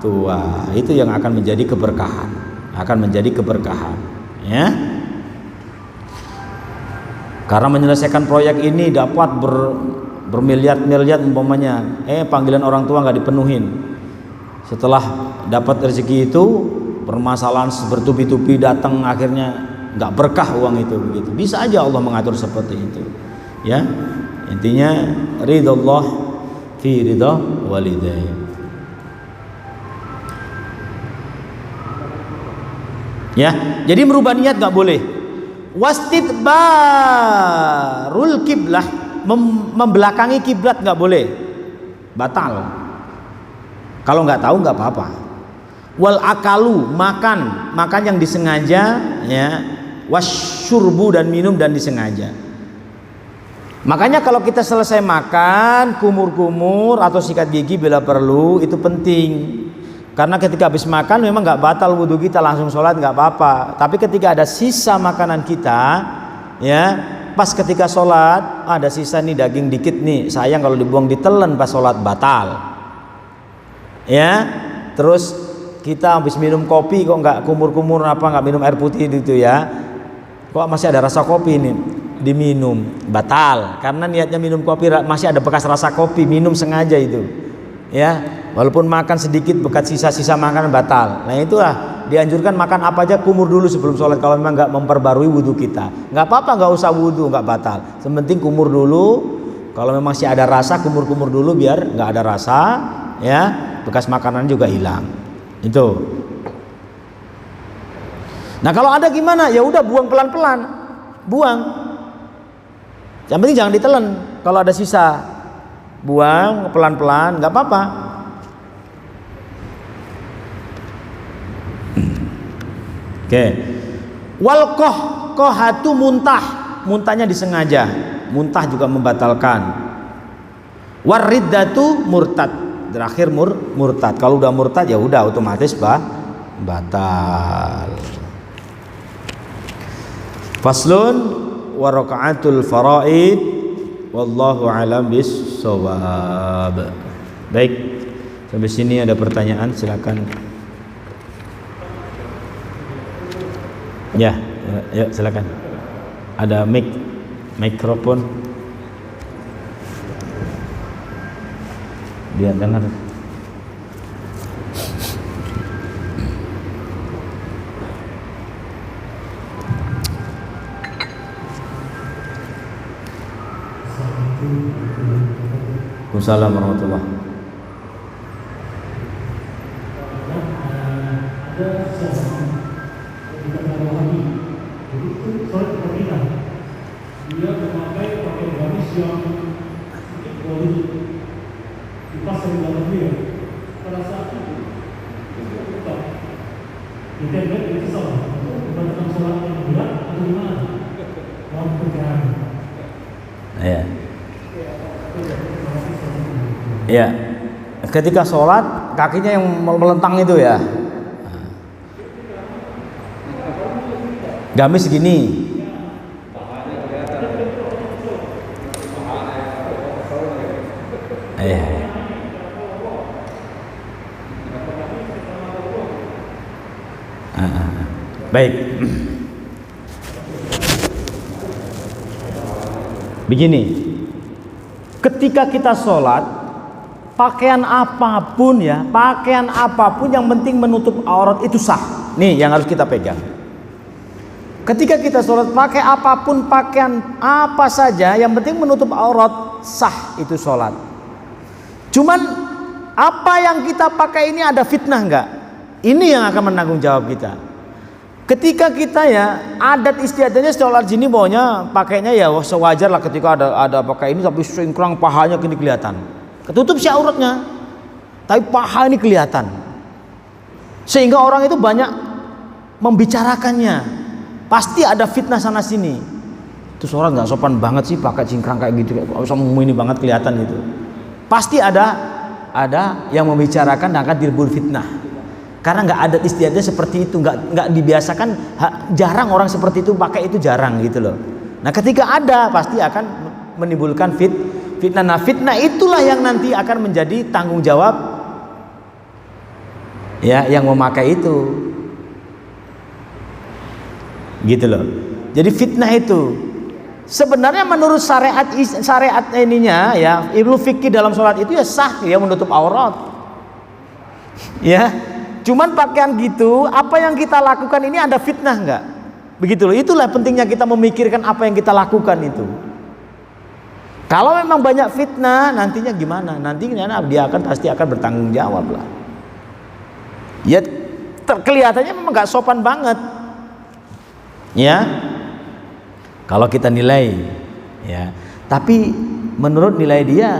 [SPEAKER 2] tua, itu yang akan menjadi keberkahan, ya. Karena menyelesaikan proyek ini dapat bermiliar-miliar umpamanya, panggilan orang tua nggak dipenuhin. Setelah dapat rezeki itu, permasalahan bertubi-tubi datang, akhirnya nggak berkah uang itu, begitu. Bisa aja Allah mengatur seperti itu, ya. Intinya ridallah fi ridha walidain. Ya, jadi merubah niat nggak boleh. Wastidbarul kiblah, membelakangi kiblat nggak boleh, batal. Kalau nggak tahu nggak apa-apa. Wal akalu, makan yang disengaja, ya. Wasyurbu, dan minum dan disengaja. Makanya kalau kita selesai makan, kumur-kumur atau sikat gigi bila perlu, itu penting. Karena ketika habis makan memang nggak batal wudhu kita, langsung sholat nggak apa-apa. Tapi ketika ada sisa makanan kita, ya, pas ketika sholat ada sisa nih daging dikit nih, sayang kalau dibuang ditelan pas sholat, batal. Ya, terus kita habis minum kopi kok nggak kumur-kumur, nggak minum air putih gitu ya, kok masih ada rasa kopi nih, diminum, batal. Karena niatnya minum kopi masih ada bekas rasa kopi, minum sengaja itu, ya, walaupun makan sedikit bekas sisa-sisa makanan, batal. Nah itulah dianjurkan makan apa aja kumur dulu sebelum sholat kalau memang nggak memperbarui wudhu kita. Nggak apa-apa, nggak usah wudhu, nggak batal. Sementing kumur dulu. Kalau memang masih ada rasa, kumur-kumur dulu biar nggak ada rasa, ya, bekas makanan juga hilang. Itu. Nah kalau ada gimana? Ya udah buang pelan-pelan, buang. Yang penting jangan ditelan. Kalau ada sisa, buang pelan-pelan, nggak apa-apa. Oke. Wal kohatu muntah, muntahnya disengaja, muntah juga membatalkan. Wariddatu murtad, terakhir murtad. Kalau udah murtad ya udah otomatis batal. Faslun wa raka'atul faraid wallahu alam bis-shawab. Baik, sampai sini ada pertanyaan, silakan. Ya, silakan. Ada mikrofon. Biar dengar. Waalaikumsalam warahmatullahi wabarakatuh.
[SPEAKER 3] Dia memakai pakai gamis yang boleh dipasang dalam dia. Pada saat itu kita lihat itu salah. Kebanyakan sholat yang berat atau gimana? Dalam perjalanan.
[SPEAKER 2] Ya. Ya. Ketika sholat kakinya yang melentang itu ya. Gamis gini. Baik. Begini. Ketika kita sholat, pakaian apapun ya, pakaian apapun yang penting menutup aurat itu sah. Nih yang harus kita pegang. Ketika kita sholat, pakai apapun, pakaian apa saja yang penting menutup aurat, sah itu sholat. Cuman apa yang kita pakai ini ada fitnah enggak? Ini yang akan menanggung jawab kita. Ketika kita ya adat istiadatnya sholat sini maunya pakainya ya sewajar lah, ketika ada pakai ini tapi singkrang pahanya kini kelihatan. Ketutup sih auratnya, tapi paha ini kelihatan. Sehingga orang itu banyak membicarakannya. Pasti ada fitnah sana sini. Itu sholat nggak sopan banget sih pakai cingkrang kayak gitu, kayak sama ini banget kelihatan gitu. Pasti ada yang membicarakan dan akan timbul fitnah. Karena nggak adat istiadatnya seperti itu, nggak dibiasakan, jarang orang seperti itu pakai, itu jarang gitu loh. Nah ketika ada pasti akan menimbulkan fitnah. Nah fitnah itulah yang nanti akan menjadi tanggung jawab ya yang memakai itu, gitu loh. Jadi fitnah itu sebenarnya menurut syariat ininya ya, ilmu fikih dalam sholat itu ya sah ya menutup aurat ya. Cuman pakaian gitu, apa yang kita lakukan ini ada fitnah enggak? Begitu loh. Itulah pentingnya kita memikirkan apa yang kita lakukan itu. Kalau memang banyak fitnah, nantinya gimana? Nantinya dia pasti akan bertanggung jawab lah. Ya kelihatannya memang enggak sopan banget. Ya. Kalau kita nilai ya. Tapi menurut nilai dia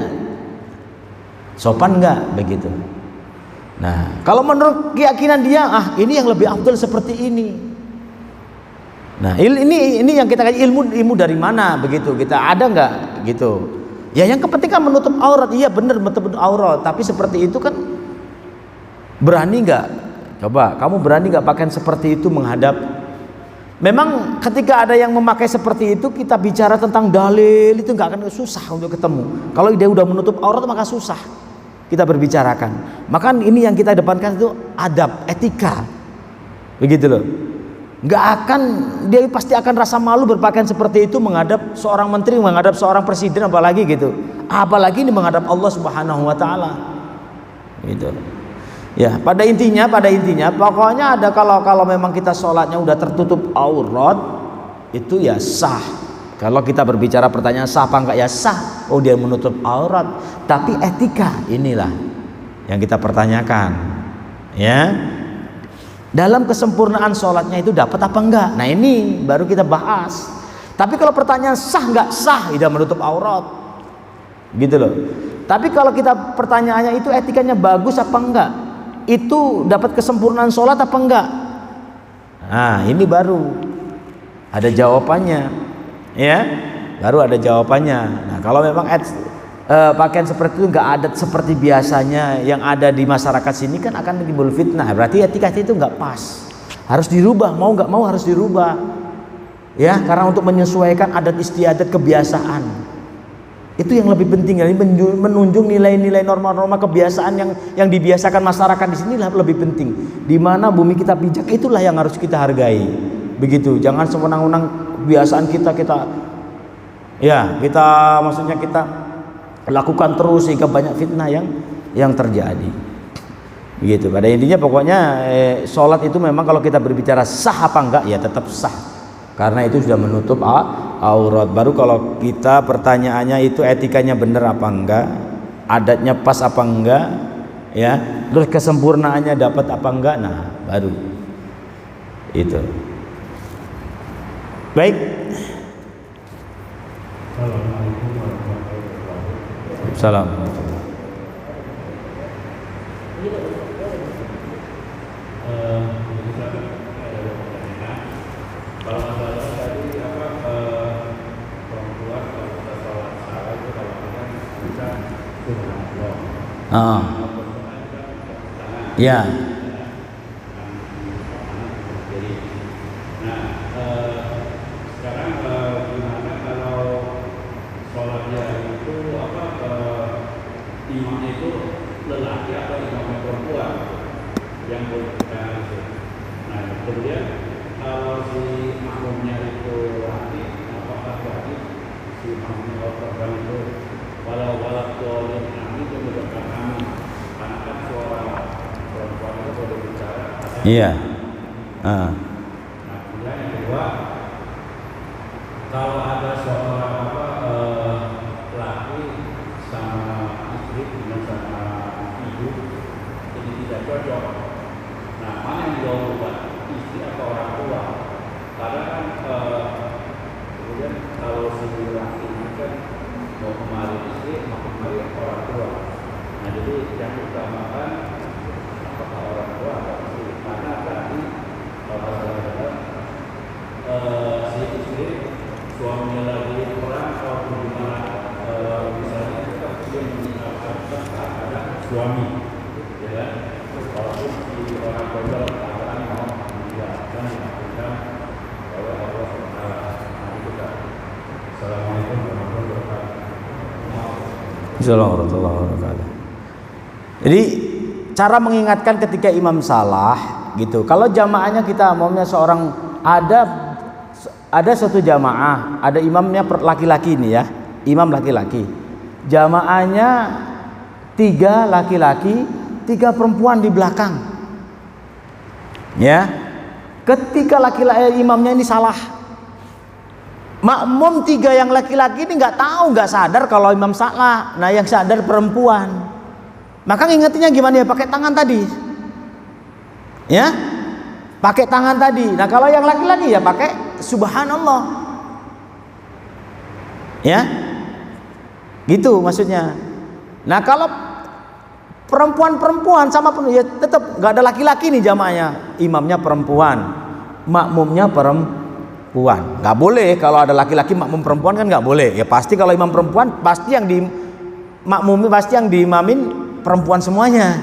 [SPEAKER 2] sopan enggak begitu? Nah, kalau menurut keyakinan dia, ini yang lebih afdal seperti ini. Nah, ini yang kita kaji, ilmu dari mana begitu? Kita ada nggak gitu? Ya yang penting kan menutup aurat. Iya benar menutup aurat, tapi seperti itu kan berani nggak? Coba kamu berani nggak pakaian seperti itu menghadap? Memang ketika ada yang memakai seperti itu, kita bicara tentang dalil itu nggak akan susah untuk ketemu. Kalau dia udah menutup aurat maka susah kita berbicarakan. Maka ini yang kita depankan itu adab, etika, begitu loh. Nggak akan, dia pasti akan rasa malu berpakaian seperti itu menghadap seorang menteri, menghadap seorang presiden, apalagi gitu. Apalagi ini menghadap Allah Subhanahu Wa Taala, gitu. Ya, pada intinya pokoknya ada kalau memang kita sholatnya udah tertutup aurat itu ya sah. Kalau kita berbicara pertanyaan sah apa enggak, ya sah. Oh dia menutup aurat, tapi etika inilah yang kita pertanyakan. Ya, dalam kesempurnaan sholatnya itu dapat apa enggak? Nah ini baru kita bahas. Tapi kalau pertanyaan sah enggak sah, tidak menutup aurat, gitu loh. Tapi kalau kita pertanyaannya itu etikanya bagus apa enggak, itu dapat kesempurnaan sholat apa enggak? Nah ini baru ada jawabannya, ya, baru ada jawabannya. Nah kalau memang pakaian seperti itu enggak adat seperti biasanya yang ada di masyarakat sini, kan akan timbul fitnah. Berarti etika itu enggak pas, harus dirubah. Mau enggak mau harus dirubah, ya, karena untuk menyesuaikan adat istiadat kebiasaan. Itu yang lebih penting, ini menunjung nilai-nilai norma-norma kebiasaan yang dibiasakan masyarakat di sinilah lebih penting. Di mana bumi kita pijak, itulah yang harus kita hargai. Begitu, jangan sewenang-wenang kebiasaan kita maksudnya kita lakukan terus sehingga banyak fitnah yang terjadi. Begitu. Pada intinya pokoknya sholat itu memang kalau kita berbicara sah apa enggak, ya tetap sah. Karena itu sudah menutup aurat. Baru kalau kita pertanyaannya itu etikanya benar apa enggak, adatnya pas apa enggak, ya, terus kesempurnaannya dapat apa enggak, nah baru itu. Baik.
[SPEAKER 3] Assalamualaikum warahmatullahi wabarakatuh.
[SPEAKER 2] Assalamualaikum.
[SPEAKER 3] Kalau masalah tadi perempuan kalau kita sholat salah itu kalau kita bisa subhanallah.
[SPEAKER 2] Ya.
[SPEAKER 3] Nah, sekarang gimana kalau sholatnya itu imamnya itu lelaki atau imamnya perempuan yang berbicara itu. Nah, kemudian kalau si makmumnya itu laki, apakah berarti si makmumnya perempuan itu walau tolong kami itu mendekat kami, karena kan suara perempuan itu boleh bicara.
[SPEAKER 2] Iya.
[SPEAKER 3] Nah, kemudian yang kedua, kalau ada seorang laki sama istri dengan sama ibu ini tidak cocok. Nah, mana yang dilakukan, istri atau orang tua? Karena kan kemudian kalau si laki kan mau kemari istri, mau kemari orang tua. Nah, jadi yang utamakan apakah orang tua atau istri? Karena tadi kalau masalah si istri suaminya lagi perang atau gimana, misalnya kita ingin meninggalkan ada suami, ya kan? Walaupun si orang tua keadaan mau meninggalkan dilakukan oleh Allah SWT. Kita Assalamualaikum warahmatullahi wabarakatuh.
[SPEAKER 2] Assalamualaikum warahmatullahi wabarakatuh. Jadi cara mengingatkan ketika imam salah gitu. Kalau jamaahnya kita maunya seorang ada satu jamaah, ada imamnya laki-laki ini ya, imam laki-laki. Jamaahnya 3 laki-laki, 3 perempuan di belakang. Ya. Ketika laki-laki imamnya ini salah, makmum 3 yang laki-laki ini nggak tahu, nggak sadar kalau imam salah. Nah yang sadar perempuan. Maka ngingetinnya gimana ya? Pakai tangan tadi, ya, pakai tangan tadi. Nah kalau yang laki-laki ya pakai subhanallah, ya, gitu maksudnya. Nah kalau perempuan sama ya tetap nggak ada laki-laki nih jamaahnya, imamnya perempuan, makmumnya perempuan. Nggak boleh kalau ada laki-laki makmum perempuan kan nggak boleh. Ya pasti kalau imam perempuan pasti yang dimakmumi, pasti yang diimamin perempuan semuanya.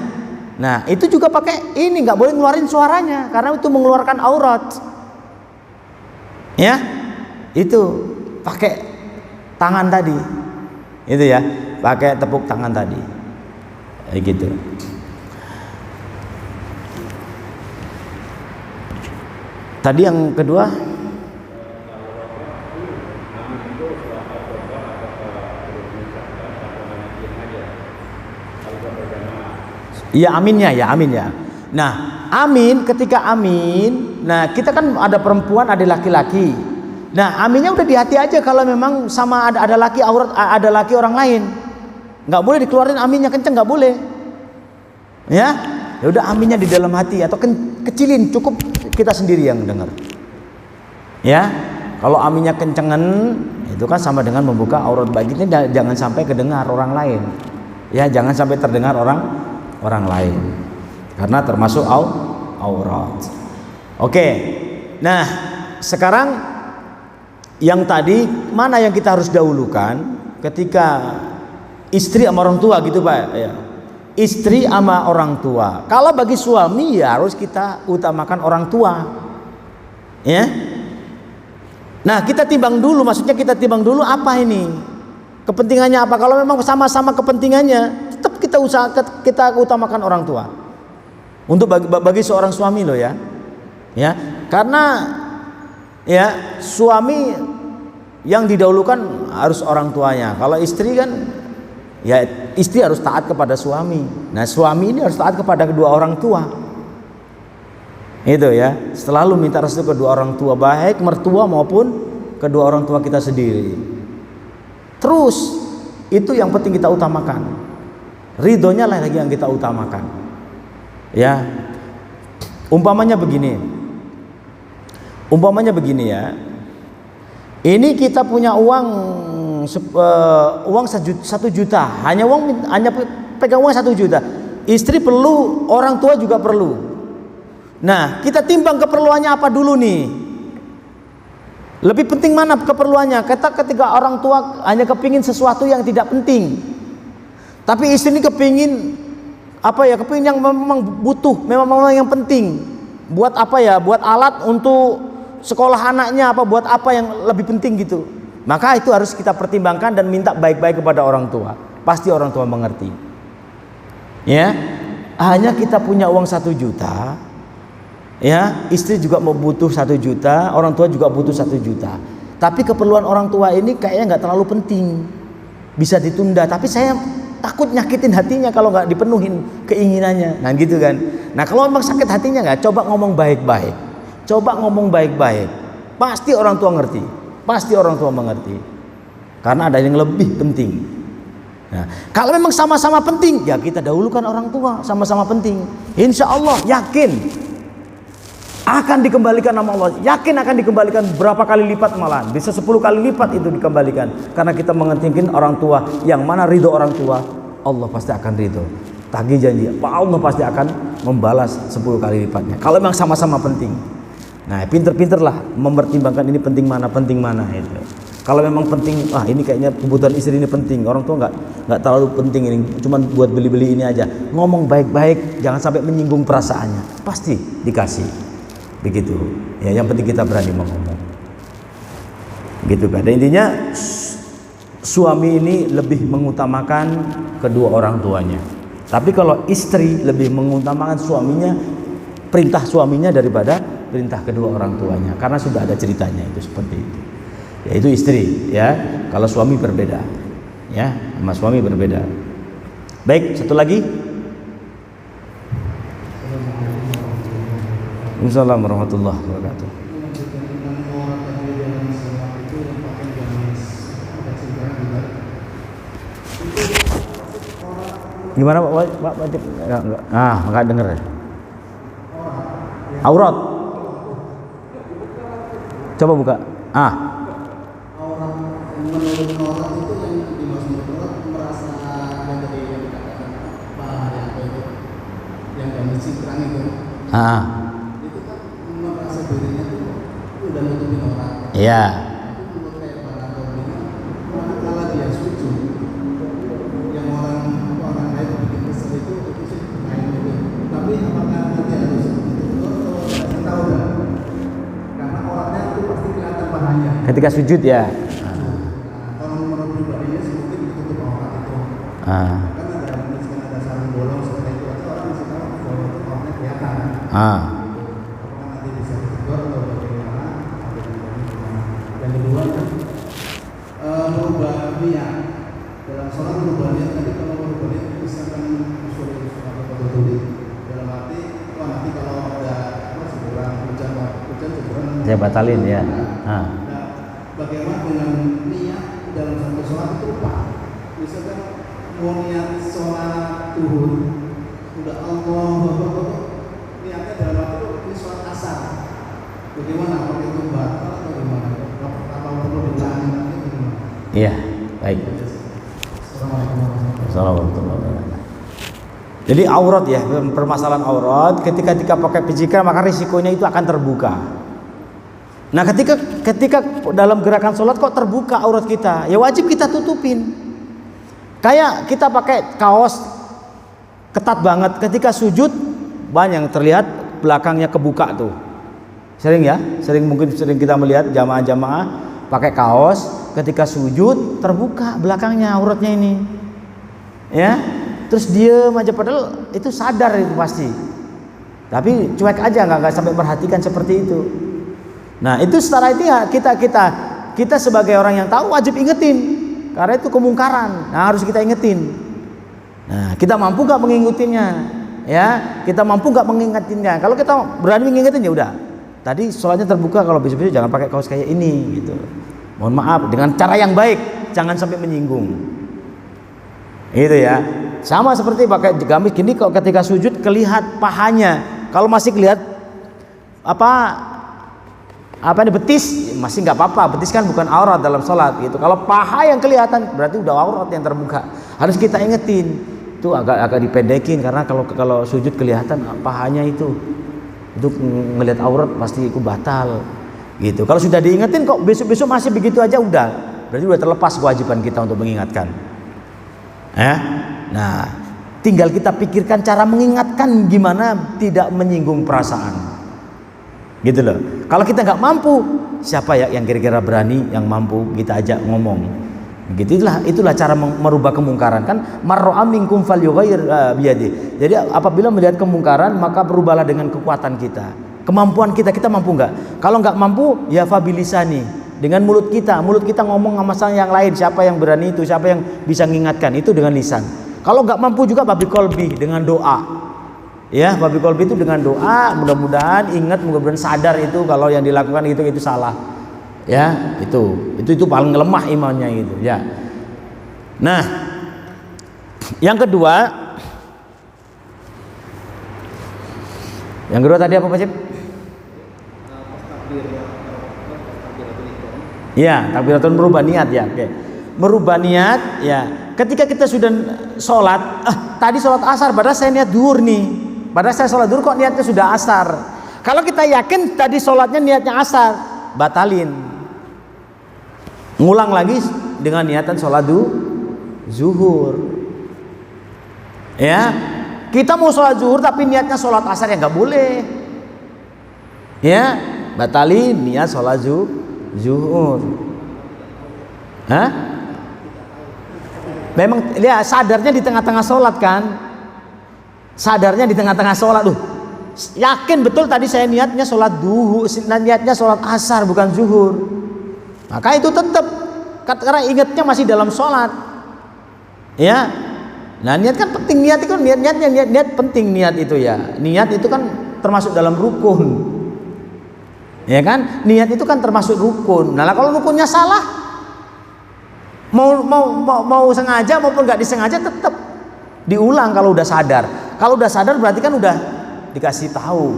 [SPEAKER 2] Nah itu juga pakai ini, nggak boleh ngeluarin suaranya karena itu mengeluarkan aurat. Ya itu pakai tangan tadi, itu ya, pakai tepuk tangan tadi. Kayak gitu. Tadi yang kedua, ya aminnya ya, amin ya. Nah, amin, ketika amin, nah kita kan ada perempuan, ada laki-laki. Nah, aminnya udah di hati aja kalau memang sama ada laki aurat, ada laki orang lain. Nggak boleh dikeluarin aminnya kenceng, nggak boleh. Ya udah aminnya di dalam hati atau kecilin, cukup kita sendiri yang dengar. Ya, kalau aminnya kencengan itu kan sama dengan membuka aurat baginnya, jangan sampai kedengar orang lain. Ya, jangan sampai terdengar orang lain. Karena termasuk aurat. Oke. Nah, sekarang yang tadi mana yang kita harus dahulukan ketika istri sama orang tua gitu Pak ya. Istri sama orang tua. Kalau bagi suami ya harus kita utamakan orang tua. Ya. Nah, kita timbang dulu, maksudnya kita timbang dulu apa ini? Kepentingannya apa? Kalau memang sama-sama kepentingannya, tetap kita utamakan orang tua. Untuk bagi seorang suami loh ya. Ya. Karena ya suami yang didahulukan harus orang tuanya. Kalau istri kan ya istri harus taat kepada suami. Nah suami ini harus taat kepada kedua orang tua. Itu ya, selalu minta restu kedua orang tua, baik mertua maupun kedua orang tua kita sendiri. Terus itu yang penting kita utamakan. Ridhonya lah lagi yang kita utamakan. Ya, umpamanya begini ya. Ini kita punya uang 1 juta, hanya pegang uang 1 juta. Istri perlu, orang tua juga perlu. Nah, kita timbang keperluannya apa dulu nih? Lebih penting mana keperluannya? Ketika orang tua hanya kepingin sesuatu yang tidak penting, tapi istri ini kepingin kepingin yang memang butuh, memang yang penting. Buat apa ya? Buat alat untuk sekolah anaknya, buat apa yang lebih penting gitu. Maka itu harus kita pertimbangkan dan minta baik-baik kepada orang tua. Pasti orang tua mengerti. Ya, hanya kita punya uang 1 juta, ya istri juga mau butuh 1 juta, orang tua juga butuh 1 juta. Tapi keperluan orang tua ini kayaknya nggak terlalu penting, bisa ditunda. Tapi saya takut nyakitin hatinya kalau nggak dipenuhin keinginannya. Nah gitu kan. Nah kalau memang sakit hatinya nggak, coba ngomong baik-baik. Coba ngomong baik-baik. Pasti orang tua ngerti. Pasti orang tua mengerti. Karena ada yang lebih penting. Nah, kalau memang sama-sama penting, ya kita dahulukan orang tua, sama-sama penting. Insya Allah yakin akan dikembalikan nama Allah. Yakin akan dikembalikan berapa kali lipat malah. Bisa 10 kali lipat itu dikembalikan. Karena kita mengentingkan orang tua. Yang mana ridho orang tua, Allah pasti akan ridho. Tagih janji, Allah pasti akan membalas 10 kali lipatnya. Kalau memang sama-sama penting. Nah, pinter-pinterlah mempertimbangkan ini penting mana itu. Kalau memang penting, ini kayaknya kebutuhan istri ini penting, orang tua nggak terlalu penting ini, cuman buat beli-beli ini aja. Ngomong baik-baik, jangan sampai menyinggung perasaannya. Pasti dikasih. Begitu. Ya, yang penting kita berani ngomong. Gitu kan. Dan intinya suami ini lebih mengutamakan kedua orang tuanya. Tapi kalau istri lebih mengutamakan suaminya, perintah suaminya daripada perintah kedua orang tuanya, karena sudah ada ceritanya itu seperti itu. Yaitu istri, ya. Kalau suami berbeda, ya, sama suami berbeda. Baik, satu lagi. Assalamualaikum warahmatullahi wabarakatuh. Gimana Pak? Enggak denger ya. Aurat. Coba buka.
[SPEAKER 4] Orang menurut orang itu yang dimaksud aurat merasa yang tadi yang dikatakan apa yang itu kan merasa dirinya tuh udah nutupin orang.
[SPEAKER 2] Iya.
[SPEAKER 4] Itu menurut kayak para kaum ini, kalau dia sujud, yang orang lain bikin kesel itu sih main itu. Tapi apakah nanti harus ditutup atau tahu dah? Karena orangnya itu pasti kelihatan pahanya.
[SPEAKER 2] Ketika sujud ya.
[SPEAKER 4] Kalau menurut pribadinya sih mungkin ditutup orang itu.
[SPEAKER 2] Ah.
[SPEAKER 4] Kan ada sarung bolong seperti itu aja orang bisa tahu kalau itu orangnya kelihatan.
[SPEAKER 2] Ah.
[SPEAKER 4] Apakah nanti bisa ditegur atau bagaimana? Yang kedua kan merubah niat dalam sholat, merubah niat tadi. Kalau merubah niat misalkan usul atau tulis dalam arti nanti kalau ada sebulan hujan sebulan
[SPEAKER 2] Saya batalin ya.
[SPEAKER 4] Nah, bagaimana dengan niat dalam satu sholat itu lupa? Misalkan mau niat sholat zuhur, udah Allah, niatnya dalam waktu ini sholat asar. Bagaimana? Apakah itu batal atau bagaimana? Apa perlu diulangi nanti atau gimana?
[SPEAKER 2] Iya, baik.
[SPEAKER 4] Assalamualaikum
[SPEAKER 2] Assalamualaikum. Jadi aurat ya, permasalahan aurat ketika pakai pijikran maka risikonya itu akan terbuka. Nah, ketika dalam gerakan sholat kok terbuka aurat kita, ya wajib kita tutupin. Kayak kita pakai kaos ketat banget, ketika sujud banyak yang terlihat belakangnya kebuka tuh. Mungkin sering kita melihat jamaah-jamaah pakai kaos ketika sujud terbuka belakangnya auratnya ini. Ya. Terus diem aja padahal itu sadar itu pasti. Tapi cuek aja nggak sampai perhatikan seperti itu. Nah, itu secara itu ya kita sebagai orang yang tahu wajib ingetin. Karena itu kemungkaran. Nah, harus kita ingetin. Nah, kita mampu nggak mengingutinya? Ya, kita mampu nggak mengingatinnya? Kalau kita berani mengingetin ya udah. Tadi sholatnya terbuka, kalau besok-besok jangan pakai kaos kayak ini gitu. Mohon maaf dengan cara yang baik, jangan sampai menyinggung. Itu ya. Sama seperti pakai gamis gini kok ketika sujud kelihat pahanya. Kalau masih kelihatan apa ini betis masih nggak apa-apa. Betis kan bukan aurat dalam sholat gitu. Kalau paha yang kelihatan berarti udah aurat yang terbuka. Harus kita ingetin. Itu agak dipendekin karena kalau sujud kelihatan pahanya itu ngelihat aurat pasti itu batal gitu. Kalau sudah diingetin kok besok-besok masih begitu aja udah. Berarti udah terlepas kewajiban kita untuk mengingatkan. Nah, tinggal kita pikirkan cara mengingatkan gimana tidak menyinggung perasaan. Gitu loh. Kalau kita nggak mampu, siapa ya yang kira-kira berani yang mampu kita ajak ngomong. Begitu itulah cara merubah kemungkaran kan. Mar'a minkum falyughayyir biyadi. Jadi apabila melihat kemungkaran maka berubahlah dengan kekuatan kita. Kemampuan kita mampu nggak? Kalau nggak mampu ya fabilisani. Dengan mulut kita ngomong sama yang lain. Siapa yang berani itu? Siapa yang bisa mengingatkan? Itu dengan lisan. Kalau nggak mampu juga babi kolbi dengan doa. Ya, babi kolbi itu dengan doa. Mudah-mudahan ingat, mudah-mudahan sadar itu kalau yang dilakukan itu salah. Ya, itu paling lemah imannya itu. Ya. Nah, yang kedua tadi apa Pak Cip? Ya, takbiratul merubah niat ya. Oke. Merubah niat ya. Ketika kita sudah sholat, tadi sholat asar, padahal saya niat duhur nih. Padahal saya sholat duhur kok niatnya sudah asar. Kalau kita yakin tadi sholatnya niatnya asar, batalin. Ngulang lagi dengan niatan sholat zuhur. Ya, kita mau sholat zuhur tapi niatnya sholat asar ya nggak boleh. Ya, batalin niat sholat zuhur. Memang ya sadarnya di tengah-tengah sholat kan. Sadarnya di tengah-tengah sholat yakin betul tadi saya niatnya sholat duhur, niatnya sholat asar bukan zuhur. Maka itu tetap karena ingatnya masih dalam sholat. Ya. Nah, niat kan penting, niat itu kan niat penting niat itu ya. Niat itu kan termasuk dalam rukun. Ya kan? Niat itu kan termasuk rukun. Nah, kalau rukunnya salah mau sengaja maupun nggak disengaja tetap diulang kalau udah sadar. Kalau udah sadar berarti kan udah dikasih tahu.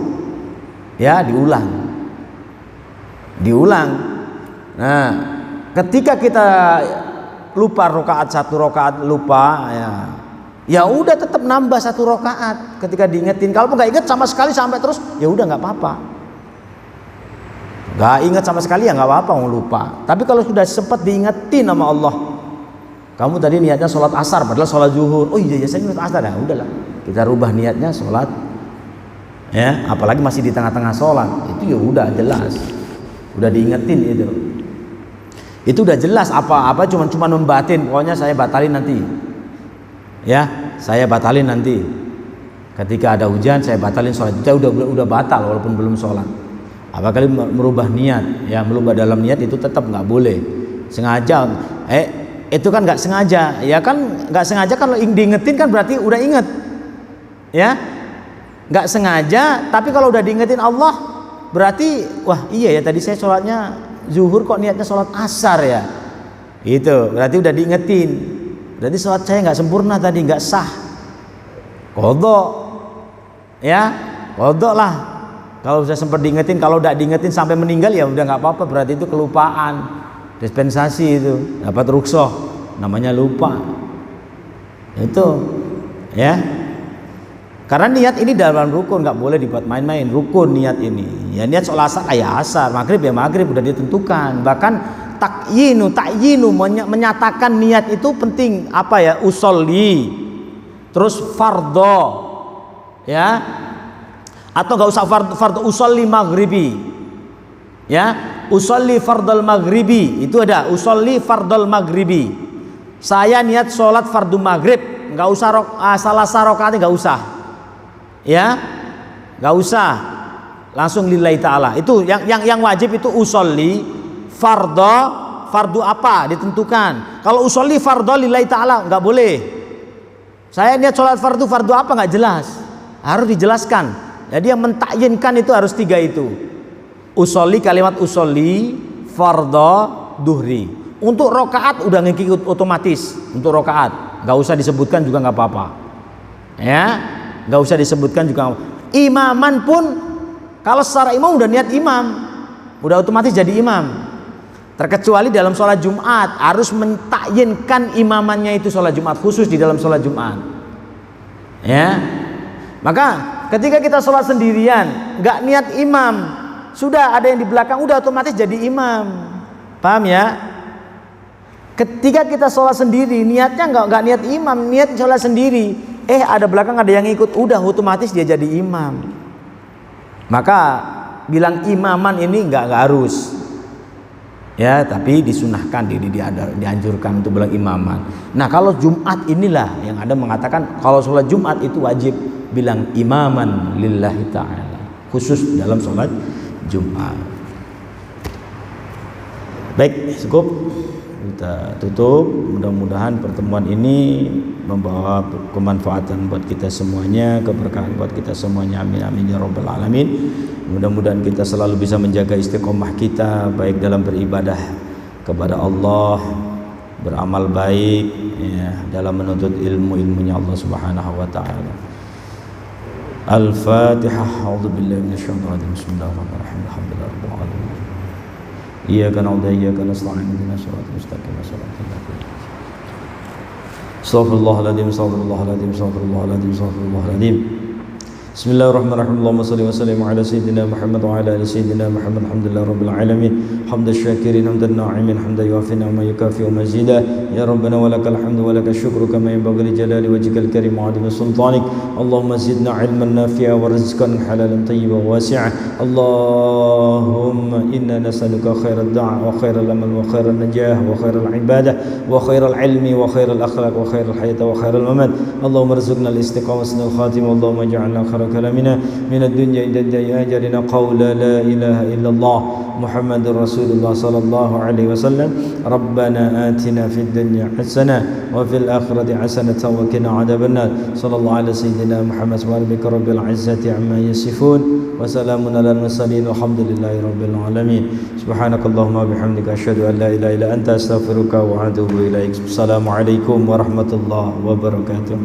[SPEAKER 2] Ya, diulang. Nah, ketika kita lupa rakaat 1 rakaat lupa ya. ya udah tetap nambah 1 rakaat ketika diingetin. Kalau nggak inget sama sekali sampai terus, ya udah nggak apa-apa. Nggak inget sama sekali ya nggak apa-apa, mau lupa. Tapi kalau sudah sempat diingetin sama Allah, kamu tadi niatnya sholat asar padahal sholat zuhur, oh iya saya niat asar, ya udahlah kita rubah niatnya sholat, ya apalagi masih di tengah-tengah sholat, itu ya udah jelas, udah diingetin itu udah jelas. Apa cuma membatin, pokoknya saya batalin nanti, ya saya batalin nanti ketika ada hujan, saya batalin sholat itu, udah batal walaupun belum sholat. Apakah merubah niat, ya merubah dalam niat itu tetap nggak boleh. Sengaja, itu kan nggak sengaja, ya kan nggak sengaja. Kalau diingetin kan berarti udah inget, ya nggak sengaja. Tapi kalau udah diingetin Allah, berarti wah iya ya tadi saya sholatnya zuhur kok niatnya sholat asar ya, itu berarti udah diingetin. Berarti sholat saya nggak sempurna tadi, nggak sah, qadha, ya qadha lah. Kalau sudah sempat diingetin, kalau udah diingetin sampai meninggal ya udah nggak apa-apa, berarti itu kelupaan, dispensasi itu, dapat rukhsah, namanya lupa. Itu, ya. Karena niat ini dalam rukun, nggak boleh dibuat main-main. Rukun niat ini, ya niat sholat asar ya asar, maghrib ya maghrib, udah ditentukan. Bahkan takyinu menyatakan niat itu penting. Apa ya? Usolli, terus fardho, ya. Atau nggak usah fardhu, usolli maghribi, ya usolli fardal maghribi, itu ada usolli fardal maghribi, saya niat sholat fardu maghrib, nggak usah salah rakaatnya nggak usah, ya nggak usah, langsung lillahi ta'ala. Itu yang wajib itu usolli fardu apa ditentukan. Kalau usolli fardu lillahi ta'ala nggak boleh. Saya niat sholat fardu apa nggak jelas, harus dijelaskan. Jadi yang mentakyinkan itu harus 3 itu. Usolli, kalimat usolli, fardhu, duhri. Untuk rokaat udah ngikut otomatis. Untuk rokaat nggak usah disebutkan juga nggak apa-apa. Ya, nggak usah disebutkan juga. Imaman pun kalau secara imam udah niat imam, udah otomatis jadi imam. Terkecuali dalam sholat Jumat harus mentakyinkan imamannya itu sholat Jumat, khusus di dalam sholat Jumat. Ya, maka ketika kita sholat sendirian, nggak niat imam, sudah ada yang di belakang, udah otomatis jadi imam. Paham ya? Ketika kita sholat sendiri, niatnya nggak niat imam, niat sholat sendiri. Ada belakang ada yang ikut, udah otomatis dia jadi imam. Maka bilang imaman ini nggak harus, ya, tapi disunahkan, dianjurkan untuk bilang imaman. Nah kalau Jumat inilah yang ada mengatakan kalau sholat Jumat itu wajib bilang imaman lillahi ta'ala, khusus dalam sholat Jumat. Baik, cukup kita tutup. Mudah-mudahan pertemuan ini membawa kemanfaatan buat kita semuanya, keberkahan buat kita semuanya. Amin amin ya rabbal alamin. Mudah-mudahan kita selalu bisa menjaga istiqomah kita, baik dalam beribadah kepada Allah, beramal baik, ya, dalam menuntut ilmunya Allah Subhanahu wa taala. Al-Fatihah. A'udzu billahi minasyaitonir rajim. Bismillahirrahmanirrahim. Alhamdulillahirabbil alamin. Iyyaka na'budu wa iyyaka nasta'in. Ihdinas siratal mustaqim. Astaghfirullahaladzim. Astaghfirullahaladzim. Bismillahirrahmanirrahim. Allahumma salli wa sallim ala sayyidina Muhammad wa ala ali sayyidina Muhammad. Alhamdulillah rabbil alamin. Hamdan syakirin, hamdan na'imin, hamdan yuafi ni'ma yukafi wa mazida. Ya Rabbana wa lakal hamdu wa lakal syukru kama yanbaghi li jalali wajhikal karim wa 'azimi sultanik. Allahumma zidna 'ilman nafi'a wa rizqan halalan tayyiban wasi'a. Allahumma inna nas'aluka khairal du'a wa khairal amal wa khairal najah wa khairal ibadah wa khairal ilmi wa khairal akhlaq wa khairal hayata wa khairal mamat. Allahumma rizqna al-istiqamah wa al-khatimah. Allahumma ij'alna كلامنا من الدنيا إلى أجلنا قول لا إله إلا الله محمد رسول الله صلى الله عليه وسلم. ربنا آتنا في الدنيا حسنة وفي الآخرة حسنة وقنا عذاب النار. صلى الله على سيدنا محمد سبحانك رب العزة عما يصفون وسلام على المرسلين والحمد لله رب العالمين. سبحانك اللهم وبحمدك أشهد أن لا إله إلا أنت أستغفرك وأتوب إليك. السلام عليكم ورحمة الله وبركاته.